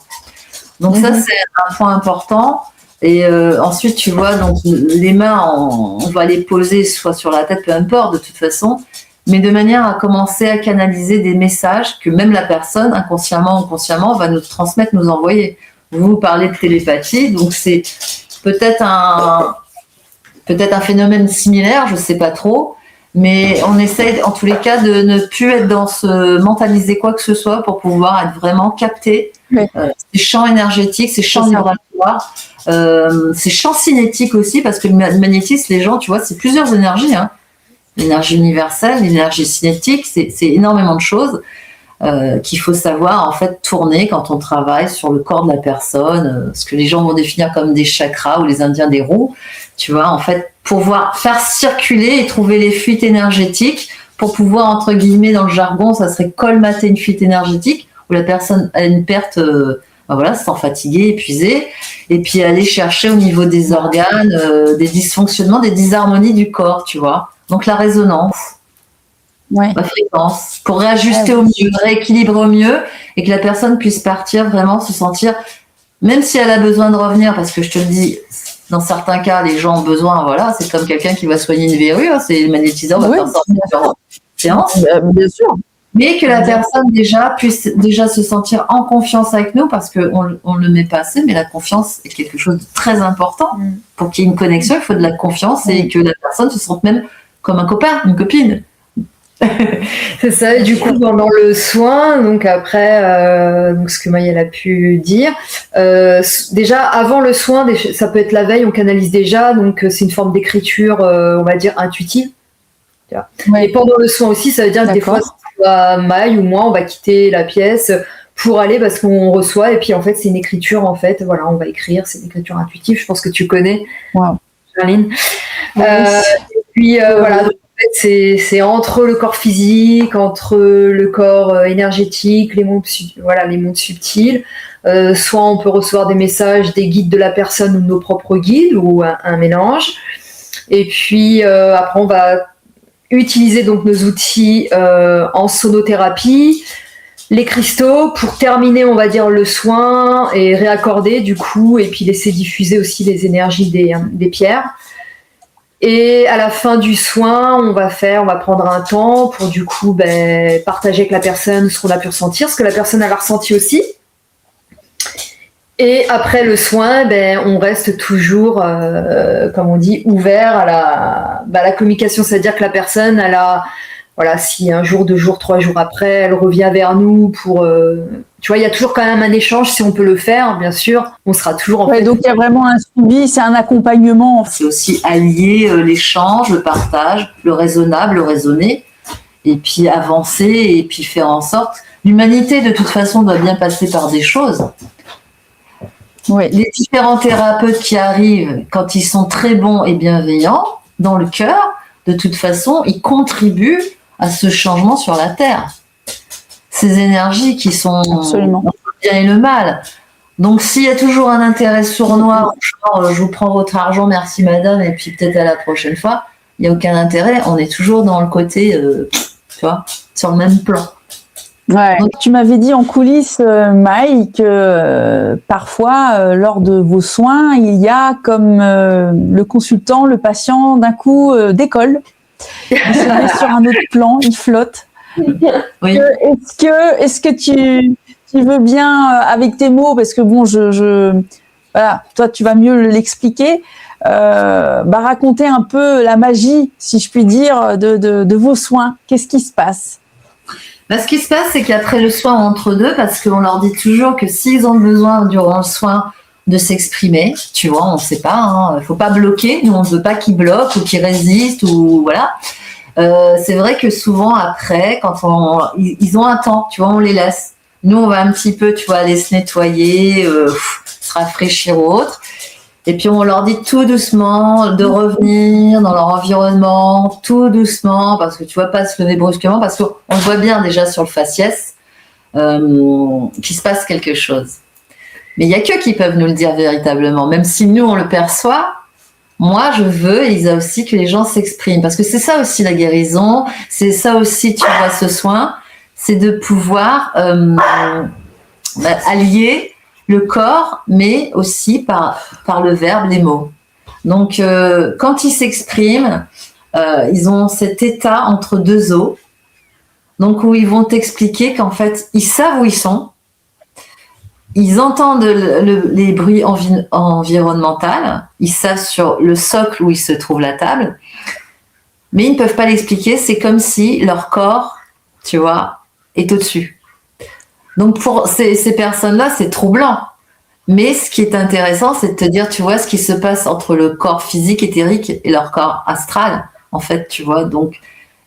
Donc ça, c'est un point important. Et ensuite, tu vois, donc les mains, on va les poser soit sur la tête, peu importe, de toute façon, mais de manière à commencer à canaliser des messages que même la personne, inconsciemment ou consciemment, va nous transmettre, nous envoyer. Vous parlez de télépathie, donc c'est peut-être un phénomène similaire, je ne sais pas trop, mais on essaye en tous les cas de ne plus être dans ce mentaliser quoi que ce soit pour pouvoir être vraiment capté ces champs énergétiques, ces champs vibratoires, ces champs cinétiques aussi, parce que le magnétisme, les gens, tu vois, c'est plusieurs énergies, hein. L'énergie universelle, l'énergie cinétique, c'est énormément de choses. Qu'il faut savoir en fait tourner quand on travaille sur le corps de la personne, ce que les gens vont définir comme des chakras ou les Indiens des roues, tu vois, en fait pouvoir faire circuler et trouver les fuites énergétiques pour pouvoir, entre guillemets, dans le jargon, ça serait colmater une fuite énergétique où la personne a une perte, se sent fatiguée, épuisée, et puis aller chercher au niveau des organes, des dysfonctionnements, des disharmonies du corps, tu vois, donc la résonance. La fréquence, pour réajuster au mieux, rééquilibrer au mieux et que la personne puisse partir vraiment se sentir, même si elle a besoin de revenir, parce que je te le dis, dans certains cas, les gens ont besoin, c'est comme quelqu'un qui va soigner une verrue, c'est le magnétiseur va faire sortir une séance. Bien sûr. Mais que la personne puisse déjà se sentir en confiance avec nous, parce qu'on ne le met pas assez, mais la confiance est quelque chose de très important. Pour qu'il y ait une connexion, il faut de la confiance et que la personne se sente même comme un copain, une copine. C'est ça, et du coup pendant le soin, donc après donc ce que Maï a pu dire, déjà avant le soin, ça peut être la veille, on canalise déjà, donc c'est une forme d'écriture on va dire intuitive. Et pendant le soin aussi, ça veut dire que des fois Maï ou moi on va quitter la pièce pour aller parce qu'on reçoit, et puis en fait c'est une écriture, en fait on va écrire, c'est une écriture intuitive, je pense que tu connais, Charline. Et puis c'est entre le corps physique, entre le corps énergétique, les mondes subtils. Soit on peut recevoir des messages des guides de la personne ou de nos propres guides, ou un mélange. Et puis après, on va utiliser donc nos outils en sonothérapie, les cristaux pour terminer, on va dire, le soin et réaccorder du coup, et puis laisser diffuser aussi les énergies des pierres. Et à la fin du soin, on va prendre un temps pour du coup partager avec la personne ce qu'on a pu ressentir, ce que la personne a ressenti aussi. Et après le soin, on reste toujours, comme on dit, ouvert à la communication. C'est-à-dire que la personne, si un jour, 2 jours, 3 jours après, elle revient vers nous pour... tu vois, il y a toujours quand même un échange, si on peut le faire, bien sûr. On sera toujours en fait... Donc, il y a vraiment un suivi, c'est un accompagnement. C'est aussi allier l'échange, le partage, le raisonnable, le raisonné, et puis avancer, et puis faire en sorte... L'humanité, de toute façon, doit bien passer par des choses. Oui. Les différents thérapeutes qui arrivent, quand ils sont très bons et bienveillants, dans le cœur, de toute façon, ils contribuent à ce changement sur la Terre. Ces énergies qui sont Absolument. entre le bien et le mal. Donc, s'il y a toujours un intérêt sournois, genre, je vous prends votre argent, merci madame, et puis peut-être à la prochaine fois, il n'y a aucun intérêt. On est toujours dans le côté, tu vois, sur le même plan. Ouais. Donc, tu m'avais dit en coulisses, Maï, que parfois, lors de vos soins, il y a comme le consultant, le patient, d'un coup, décolle. Il se met sur un autre plan, il flotte. Oui. Est-ce que tu veux bien, avec tes mots, parce que bon, voilà, toi, tu vas mieux l'expliquer, raconter un peu la magie, si je puis dire, de vos soins. Qu'est-ce qui se passe? Ce qui se passe, c'est qu'après le soin entre deux, parce qu'on leur dit toujours que s'ils ont besoin durant le soin de s'exprimer, tu vois, on ne sait pas, faut pas bloquer, nous on ne veut pas qu'ils bloquent ou qu'ils résistent ou voilà. C'est vrai que souvent après, quand ils ont un temps, tu vois, on les laisse. Nous on va un petit peu, tu vois, aller se nettoyer, se rafraîchir ou autre. Et puis on leur dit tout doucement de revenir dans leur environnement, tout doucement, parce que tu vois pas se lever brusquement, parce qu'on voit bien déjà sur le faciès qu'il se passe quelque chose. Mais il n'y a qu'eux qui peuvent nous le dire véritablement, même si nous on le perçoit. Moi je veux, et Isa aussi, que les gens s'expriment, parce que c'est ça aussi la guérison, c'est ça aussi, tu vois, ce soin, c'est de pouvoir allier le corps, mais aussi par le verbe, les mots. Donc, quand ils s'expriment, ils ont cet état entre deux eaux, donc où ils vont t'expliquer qu'en fait, ils savent où ils sont, ils entendent les bruits environnementaux, ils savent sur le socle où il se trouve la table, mais ils ne peuvent pas l'expliquer, c'est comme si leur corps, tu vois, est au-dessus. Donc pour ces personnes-là, c'est troublant. Mais ce qui est intéressant, c'est de te dire, tu vois, ce qui se passe entre le corps physique, éthérique et leur corps astral, en fait, tu vois. Donc,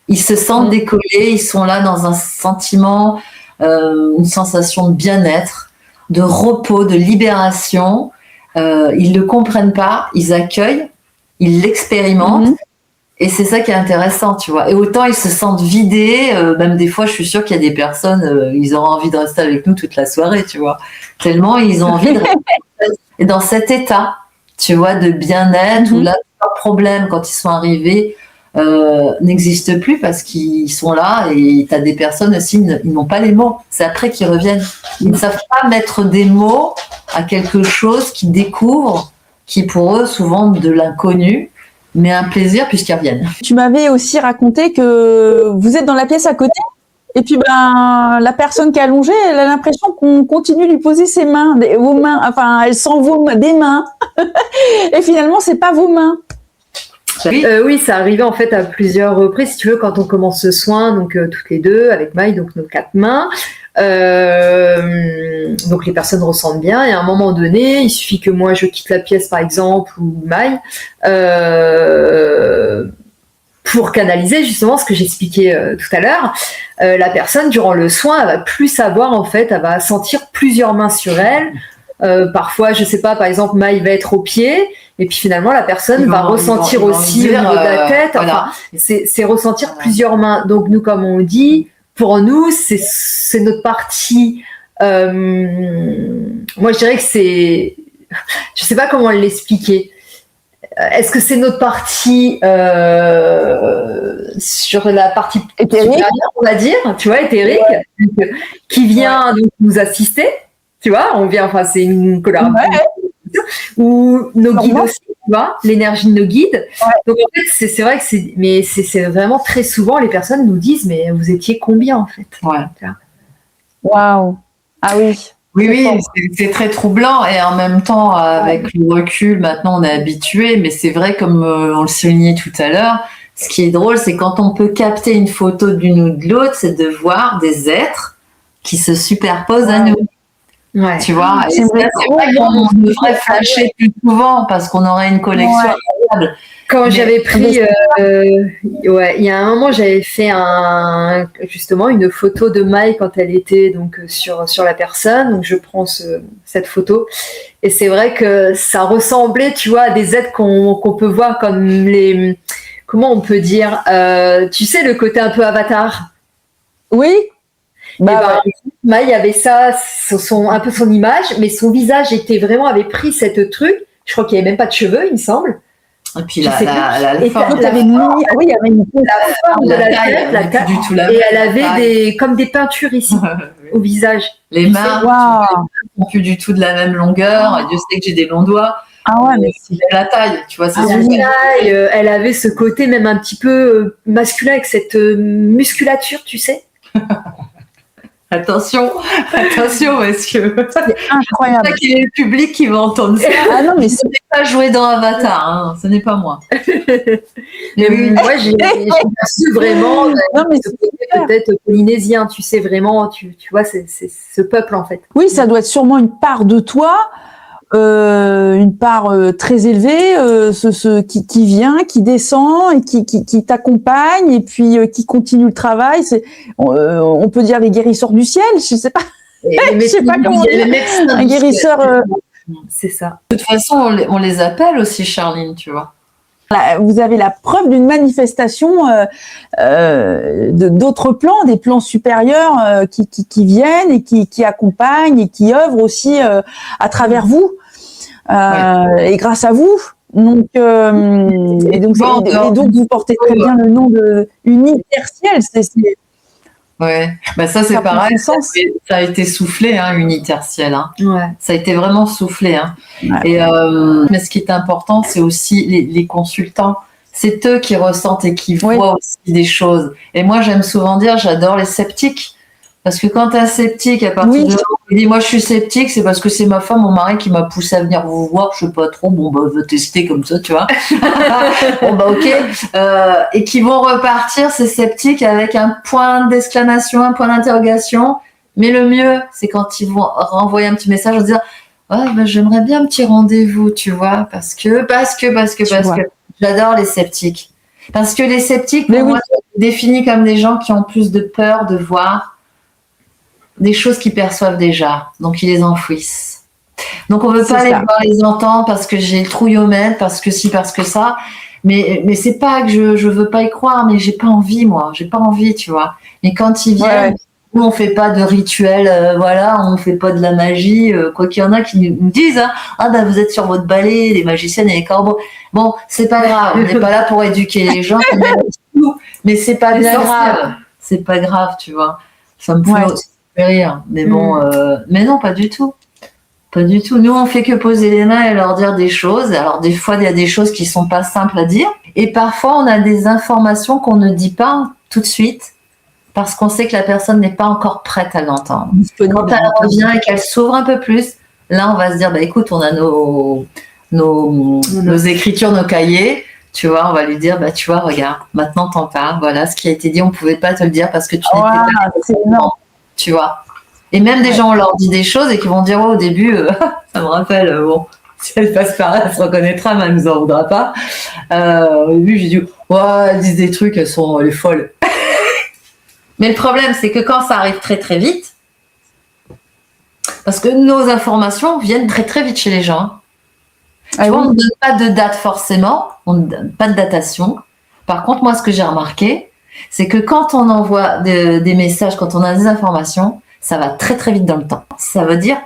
ils se sentent décollés, ils sont là dans un sentiment, une sensation de bien-être, de repos, de libération. Ils ne le comprennent pas, ils accueillent, ils l'expérimentent. Et c'est ça qui est intéressant, tu vois. Et autant ils se sentent vidés, même des fois, je suis sûre qu'il y a des personnes, ils auront envie de rester avec nous toute la soirée, tu vois. Tellement ils ont envie de rester dans cet état, tu vois, de bien-être, où là, leurs problèmes, quand ils sont arrivés, n'existent plus parce qu'ils sont là. Et tu as des personnes aussi, ils n'ont pas les mots. C'est après qu'ils reviennent. Ils ne savent pas mettre des mots à quelque chose qu'ils découvrent, qui pour eux, souvent, de l'inconnu, mais un plaisir puisqu'ils reviennent. Tu m'avais aussi raconté que vous êtes dans la pièce à côté et puis la personne qui est allongée, elle a l'impression qu'on continue de lui poser ses mains, vos mains, enfin elle sent des mains et finalement c'est pas vos mains. Oui, ça arrivait en fait à plusieurs reprises, si tu veux, quand on commence ce soin, donc toutes les deux avec Maï, donc nos 4 mains. Donc les personnes ressentent bien et à un moment donné, il suffit que moi je quitte la pièce par exemple ou Maï pour canaliser justement ce que j'expliquais tout à l'heure. La personne durant le soin, elle va plus savoir en fait, elle va sentir plusieurs mains sur elle. Parfois, je sais pas, par exemple, Maï va être au pied, et puis finalement la personne va ressentir aussi au niveau de la tête. Enfin, c'est ressentir plusieurs mains. Donc nous, comme on dit, pour nous, c'est notre partie. Moi, je dirais que c'est, je sais pas comment l'expliquer. est-ce que c'est notre partie sur la partie Éthérique, supérieure, on va dire, tu vois, éthérique, qui vient donc nous assister, tu vois, on vient, enfin, c'est une collaboration, ou nos guides aussi, tu vois, l'énergie de nos guides. Donc en fait, c'est vrai que c'est vraiment très souvent les personnes nous disent, mais vous étiez combien en fait? Waouh. Ah oui. Oui, c'est très troublant et en même temps, avec le recul, maintenant on est habitué, mais c'est vrai, comme on le soulignait tout à l'heure, ce qui est drôle, c'est quand on peut capter une photo d'une ou de l'autre, c'est de voir des êtres qui se superposent à nous. Ouais. Tu vois, et c'est vrai qu'on devrait flasher plus souvent parce qu'on aurait une connexion incroyable. Quand j'avais pris, il y a un moment, j'avais fait justement une photo de Maï quand elle était donc sur la personne. Donc je prends cette photo et c'est vrai que ça ressemblait, tu vois, à des êtres qu'on peut voir comme les, comment on peut dire, tu sais, le côté un peu avatar. Oui. Maï avait ça, un peu son image, mais son visage avait pris cette truc. Je crois qu'il n'y avait même pas de cheveux, il me semble. Et puis la forme, il y avait une forme de la tête, la taille, du tout la et elle avait comme des peintures ici au visage. Les mains ne sont plus du tout de la même longueur. Dieu sait que j'ai des longs doigts. Ah ouais, mais c'est la taille, tu vois. La taille, elle avait ce côté même un petit peu masculin avec cette musculature, tu sais. Attention, parce que c'est incroyable. C'est qu'il y a le public qui va entendre ça. Ah non, mais ce n'est pas joué dans Avatar, hein. Ce n'est pas moi. Mais moi, j'ai perçu vraiment peut-être polynésien, tu sais, vraiment, tu vois, c'est ce peuple en fait. Oui, ça doit être sûrement une part de toi, une part très élevée, qui vient, qui descend et qui t'accompagne et puis qui continue le travail. On peut dire les guérisseurs du ciel, je sais pas. Je sais pas comment dire. Un guérisseur. C'est ça. De toute façon, on les appelle aussi, Charline, tu vois. Vous avez la preuve d'une manifestation d'autres plans, des plans supérieurs qui viennent et qui accompagnent et qui œuvrent aussi à travers vous et grâce à vous. Donc, et donc vous portez très bien le nom de Uniterciel. Ouais, bah ça c'est pareil, ça a été soufflé, hein, Uniterciel. Hein. Ouais. Ça a été vraiment soufflé. Hein. Ouais. Et mais ce qui est important, c'est aussi les consultants. C'est eux qui ressentent et qui voient aussi des choses. Et moi, j'aime souvent dire, j'adore les sceptiques. Parce que quand tu es sceptique, à partir de là, tu dis, moi je suis sceptique, c'est parce que c'est ma femme, mon mari qui m'a poussé à venir vous voir, je sais pas trop, bon bah je vais tester comme ça, tu vois. Bon bah ok. Et qui vont repartir, ces sceptiques, avec un point d'exclamation, un point d'interrogation. Mais le mieux, c'est quand ils vont renvoyer un petit message, dire, ouais, bah, j'aimerais bien un petit rendez-vous, tu vois, parce que j'adore les sceptiques. Parce que les sceptiques, pour moi, sont définis comme des gens qui ont plus de peur de voir des choses qu'ils perçoivent déjà, donc ils les enfouissent. Donc on veut pas les voir, les entendre parce que j'ai le trouillomètre, parce que ci, parce que ça. Mais c'est pas que je veux pas y croire, mais j'ai pas envie, moi. J'ai pas envie, tu vois. Mais quand ils viennent, nous on fait pas de rituel, voilà, on fait pas de la magie. Quoi qu'il y en a qui nous disent, hein, ah bah vous êtes sur votre balai, les magiciennes et les corbeaux. Bon, c'est pas grave, on n'est pas là pour éduquer les gens, mais c'est pas bien grave. C'est pas grave, tu vois. Ça me fait rire, mais bon, mais non, pas du tout. Pas du tout. Nous, on fait que poser les mains et leur dire des choses. Alors, des fois, il y a des choses qui sont pas simples à dire. Et parfois, on a des informations qu'on ne dit pas tout de suite parce qu'on sait que la personne n'est pas encore prête à l'entendre. Quand elle revient et qu'elle s'ouvre un peu plus, là, on va se dire, bah, écoute, on a nos écritures, nos cahiers. Tu vois, on va lui dire, bah, tu vois, regarde, maintenant, t'en parles. Voilà, ce qui a été dit, on pouvait pas te le dire parce que tu n'étais pas c'est énorme. Tu vois. Et même des gens, on leur dit des choses et qui vont dire, au début, ça me rappelle, bon, si elle passe par là, elle se reconnaîtra, mais elle nous en voudra pas. Au début, j'ai dit, elles disent des trucs, elles sont les folles. Mais le problème, c'est que quand ça arrive très très vite, parce que nos informations viennent très très vite chez les gens. Tu vois, on ne donne pas de date forcément, on ne donne pas de datation. Par contre, moi, ce que j'ai remarqué, c'est que quand on envoie des messages, quand on a des informations, ça va très très vite dans le temps. Ça veut dire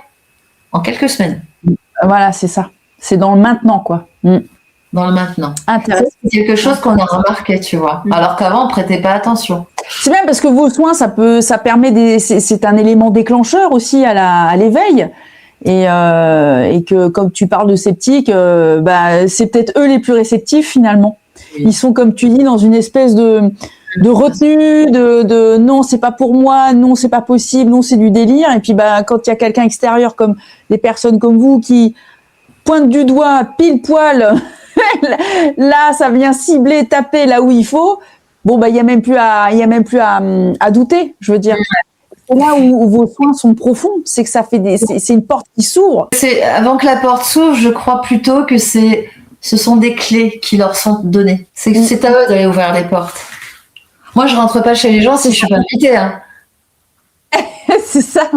en quelques semaines. Voilà, c'est ça. C'est dans le maintenant, quoi. dans le maintenant. Intéressant. C'est quelque chose qu'on a remarqué, tu vois. Alors qu'avant, on prêtait pas attention. C'est bien parce que vos soins, ça permet c'est un élément déclencheur aussi à l'éveil. Et que comme tu parles de sceptiques, c'est peut-être eux les plus réceptifs finalement. Oui. Ils sont, comme tu dis, dans une espèce de retenue, de non, c'est pas pour moi, non, c'est pas possible, non, c'est du délire. Et puis quand il y a quelqu'un extérieur comme des personnes comme vous qui pointent du doigt pile poil, là, ça vient cibler, taper là où il faut. Bon, il y a même plus à douter, je veux dire. C'est là où vos soins sont profonds, c'est que ça fait c'est une porte qui s'ouvre. Avant que la porte s'ouvre, je crois plutôt que ce sont des clés qui leur sont données. C'est à eux d'aller ouvrir les portes. Moi, je rentre pas chez les gens si je suis pas invitée. Hein. C'est ça.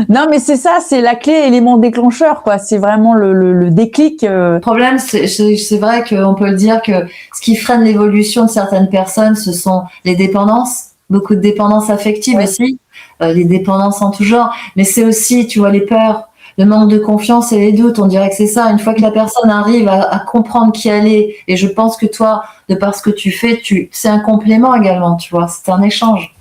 Non, mais c'est ça, c'est la clé, élément déclencheur, quoi. C'est vraiment le déclic. Le problème, c'est vrai qu'on peut le dire que ce qui freine l'évolution de certaines personnes, ce sont les dépendances, beaucoup de dépendances affectives aussi, les dépendances en tout genre. Mais c'est aussi, tu vois, les peurs, le manque de confiance et les doutes. On dirait que c'est ça. Une fois que la personne arrive à comprendre qui elle est, et je pense que toi, de par ce que tu fais, c'est un complément également, tu vois. C'est un échange.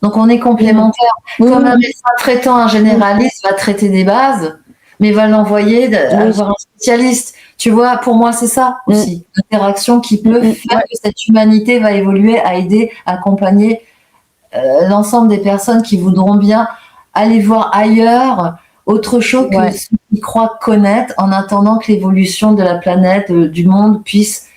Donc, on est complémentaires. Comme un médecin traitant, un généraliste va traiter des bases, mais va l'envoyer voir un spécialiste. Tu vois, pour moi, c'est ça aussi. L'interaction qui peut faire que cette humanité va évoluer, à aider, à accompagner l'ensemble des personnes qui voudront bien aller voir ailleurs autre chose que ceux qui croient connaître, en attendant que l'évolution de la planète, du monde puisse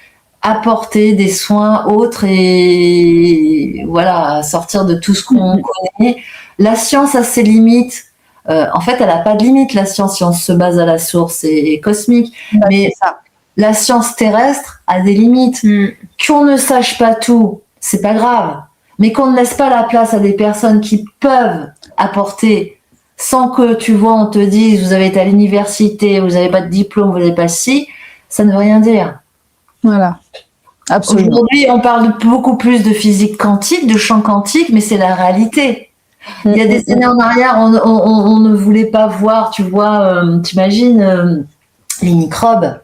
apporter des soins autres et voilà, sortir de tout ce qu'on connaît. La science a ses limites. En fait, elle n'a pas de limite, la science, si on se base à la source et cosmique. Mais la science terrestre a des limites. Qu'on ne sache pas tout, c'est pas grave. Mais qu'on ne laisse pas la place à des personnes qui peuvent apporter sans que, tu vois, on te dise, vous avez été à l'université, vous n'avez pas de diplôme, vous n'avez pas ci, ça ne veut rien dire. Voilà. Absolument. Aujourd'hui, on parle beaucoup plus de physique quantique, de champ quantique, mais c'est la réalité. Il y a des années en arrière, on ne voulait pas voir, tu vois, t'imagines, les microbes.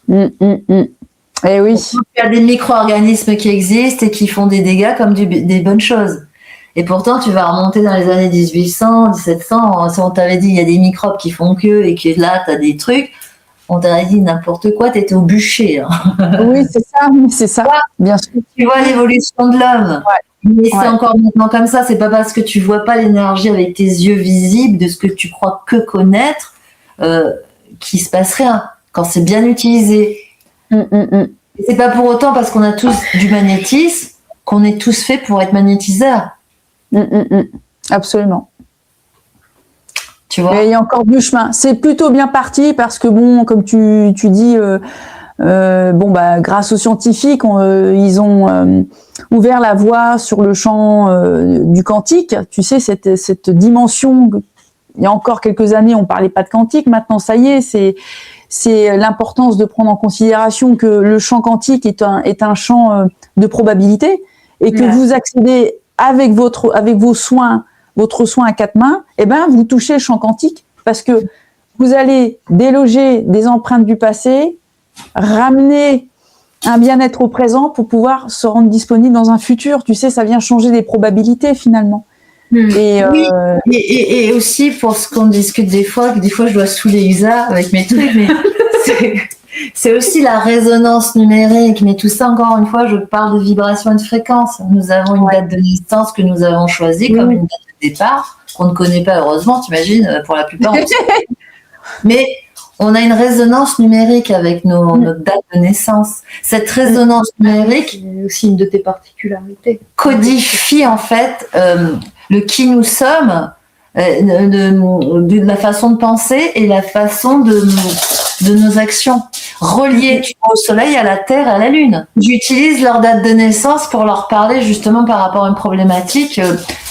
Eh oui. Il y a des micro-organismes qui existent et qui font des dégâts comme des bonnes choses. Et pourtant, tu vas remonter dans les années 1800, 1700, si on t'avait dit il y a des microbes qui font que et que là, tu as des trucs, on t'aurait dit n'importe quoi, tu étais au bûcher. Hein. Oui, c'est ça, bien sûr. Tu vois l'évolution de l'homme. Mais c'est encore maintenant comme ça, c'est pas parce que tu vois pas l'énergie avec tes yeux visibles de ce que tu crois que connaître qu'il se passe rien quand c'est bien utilisé. Et c'est pas pour autant parce qu'on a tous du magnétisme qu'on est tous faits pour être magnétiseurs. Absolument. Tu vois. Et il y a encore du chemin. C'est plutôt bien parti parce que bon, comme tu dis, grâce aux scientifiques, ils ont ouvert la voie sur le champ du quantique. Tu sais, cette dimension. Il y a encore quelques années, on parlait pas de quantique. Maintenant, ça y est, c'est l'importance de prendre en considération que le champ quantique est un champ de probabilité et que vous accédez avec vos soins, votre soin à quatre mains, vous touchez le champ quantique parce que vous allez déloger des empreintes du passé, ramener un bien-être au présent pour pouvoir se rendre disponible dans un futur. Tu sais, ça vient changer des probabilités finalement. Et aussi pour ce qu'on discute des fois, que des fois je dois saouler Isa avec mes trucs, mais c'est aussi la résonance numérique. Mais tout ça, encore une fois, je parle de vibration et de fréquence. Nous avons une date de naissance que nous avons choisie comme une date de départ, qu'on ne connaît pas heureusement, t'imagines, pour la plupart. Mais on a une résonance numérique avec notre date de naissance. Cette résonance numérique, c'est aussi une de tes particularités, codifie en fait le qui nous sommes, de la façon de penser et la façon de nos actions. Reliées au soleil, à la terre, à la lune. J'utilise leur date de naissance pour leur parler justement par rapport à une problématique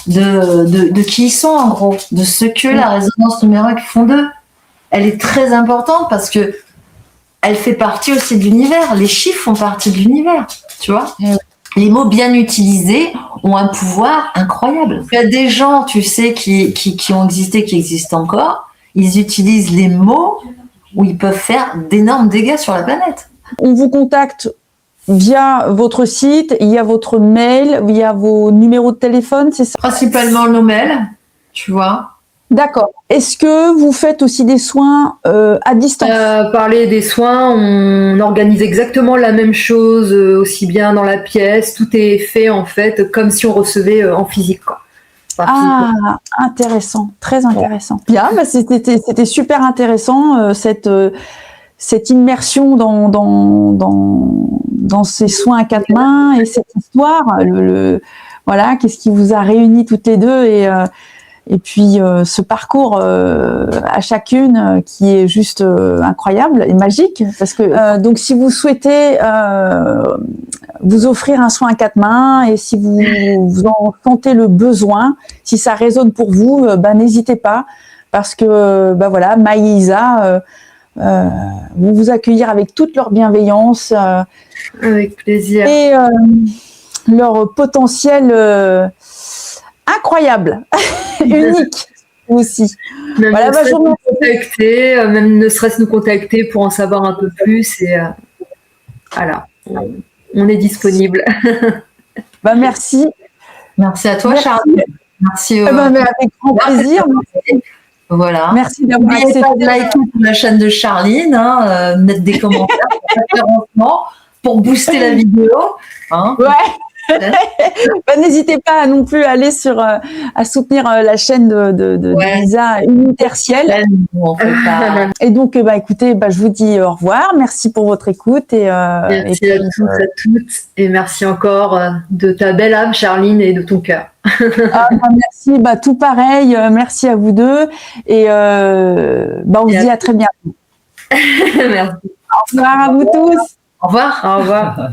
de qui ils sont en gros, de ce que la résonance numérique font d'eux. Elle est très importante parce que elle fait partie aussi de l'univers. Les chiffres font partie de l'univers, tu vois. Les mots bien utilisés ont un pouvoir incroyable. Il y a des gens, tu sais, qui ont existé, qui existent encore. Ils utilisent les mots où ils peuvent faire d'énormes dégâts sur la planète. On vous contacte via votre site, il y a votre mail, il y a vos numéros de téléphone, c'est ça? Principalement nos mails, tu vois. D'accord. Est-ce que vous faites aussi des soins à distance? Parler des soins, on organise exactement la même chose, aussi bien dans la pièce. Tout est fait en fait comme si on recevait en physique, quoi. Ah, intéressant, très intéressant. Bien, bah c'était super intéressant cette immersion dans ces soins à quatre mains et cette histoire. Voilà, qu'est-ce qui vous a réunis toutes les deux et puis ce parcours à chacune qui est juste incroyable et magique parce que donc si vous souhaitez vous offrir un soin à quatre mains et si vous en sentez le besoin, si ça résonne pour vous, n'hésitez pas parce que voilà, Maï et Isa vont vous accueillir avec toute leur bienveillance avec plaisir et leur potentiel incroyable, unique aussi. Même voilà, même ne serait-ce nous contacter pour en savoir un peu plus et voilà, on est disponible. Merci. Merci à toi, Charline. Merci. Avec grand plaisir. Voilà. Merci d'avoir accepté. N'oubliez pas de liker la chaîne de Charline, mettre des commentaires, pour booster la vidéo. Hein. Ouais. N'hésitez pas non plus à aller à soutenir la chaîne de Lisa Uniterciel. Et donc écoutez, je vous dis au revoir, merci pour votre écoute merci à tous, à toutes et merci encore de ta belle âme Charline et de ton cœur. Merci, tout pareil, merci à vous deux et on se dit à très bientôt. Merci. Au revoir à vous tous. Au revoir. Au revoir.